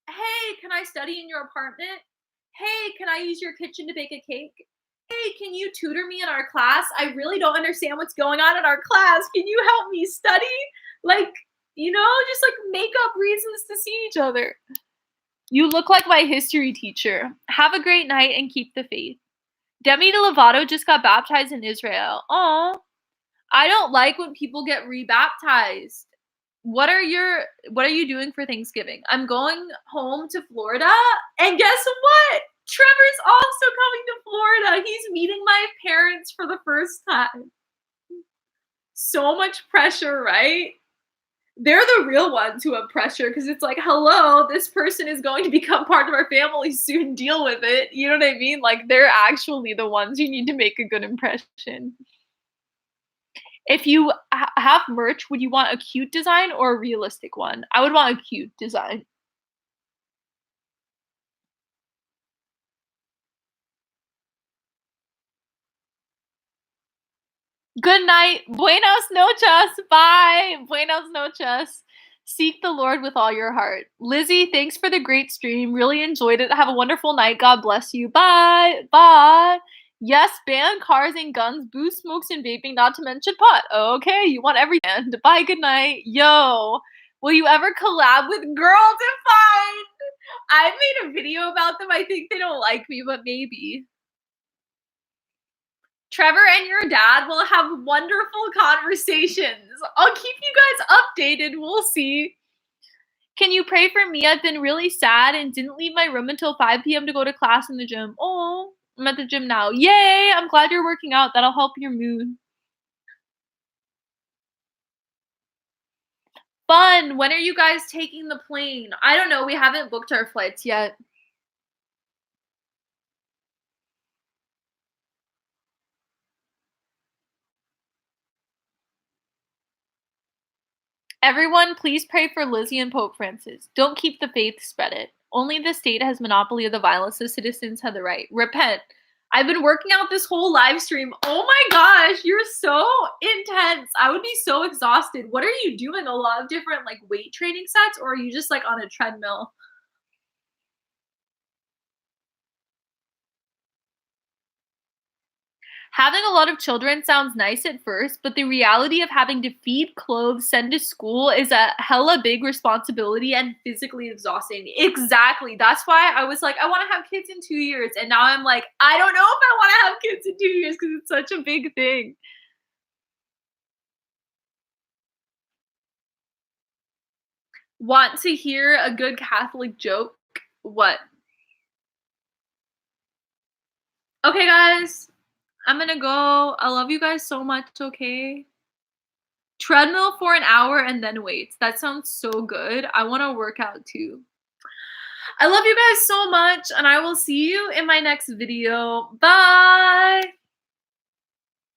hey, can I study in your apartment? Hey, can I use your kitchen to bake a cake? Hey, can you tutor me in our class? I really don't understand what's going on in our class. Can you help me study? Like, you know, just like make up reasons to see each other. You look like my history teacher. Have a great night and keep the faith. Demi Lovato just got baptized in Israel. Aw. I don't like when people get rebaptized. What are you doing for Thanksgiving? I'm going home to Florida, and guess what? Trevor's also coming to Florida. He's meeting my parents for the first time. So much pressure, right? They're the real ones who have pressure because it's like, hello, this person is going to become part of our family soon. Deal with it. You know what I mean? Like, they're actually the ones you need to make a good impression. If you have merch, would you want a cute design or a realistic one? I would want a cute design. Good night. Buenos noches. Bye. Buenos noches. Seek the Lord with all your heart. Lizzie, thanks for the great stream. Really enjoyed it. Have a wonderful night. God bless you. Bye. Bye. Yes, ban cars and guns, booze, smokes, and vaping, not to mention pot. Okay, you want everything. Bye, good night. Yo, will you ever collab with Girl Defined? I made a video about them. I think they don't like me, but maybe. Trevor and your dad will have wonderful conversations. I'll keep you guys updated. We'll see. Can you pray for me? I've been really sad and didn't leave my room until 5 p.m. to go to class in the gym. Oh, I'm at the gym now. Yay! I'm glad you're working out. That'll help your mood. Fun. When are you guys taking the plane? I don't know. We haven't booked our flights yet. Everyone, please pray for Lizzie and Pope Francis. Don't keep the faith, spread it. Only the state has monopoly of the violence. The citizens have the right. Repent. I've been working out this whole live stream. Oh my gosh, you're so intense. I would be so exhausted. What are you doing? A lot of different like weight training sets, or are you just like on a treadmill? Having a lot of children sounds nice at first, but the reality of having to feed, clothe, send to school is a hella big responsibility and physically exhausting. Exactly. That's why I was like, I want to have kids in 2 years. And now I'm like, I don't know if I want to have kids in 2 years because it's such a big thing. Want to hear a good Catholic joke? What? Okay, guys, I'm gonna go. I love you guys so much, okay? Treadmill for an hour and then weights. That sounds so good. I want to work out too. I love you guys so much, and I will see you in my next video. Bye!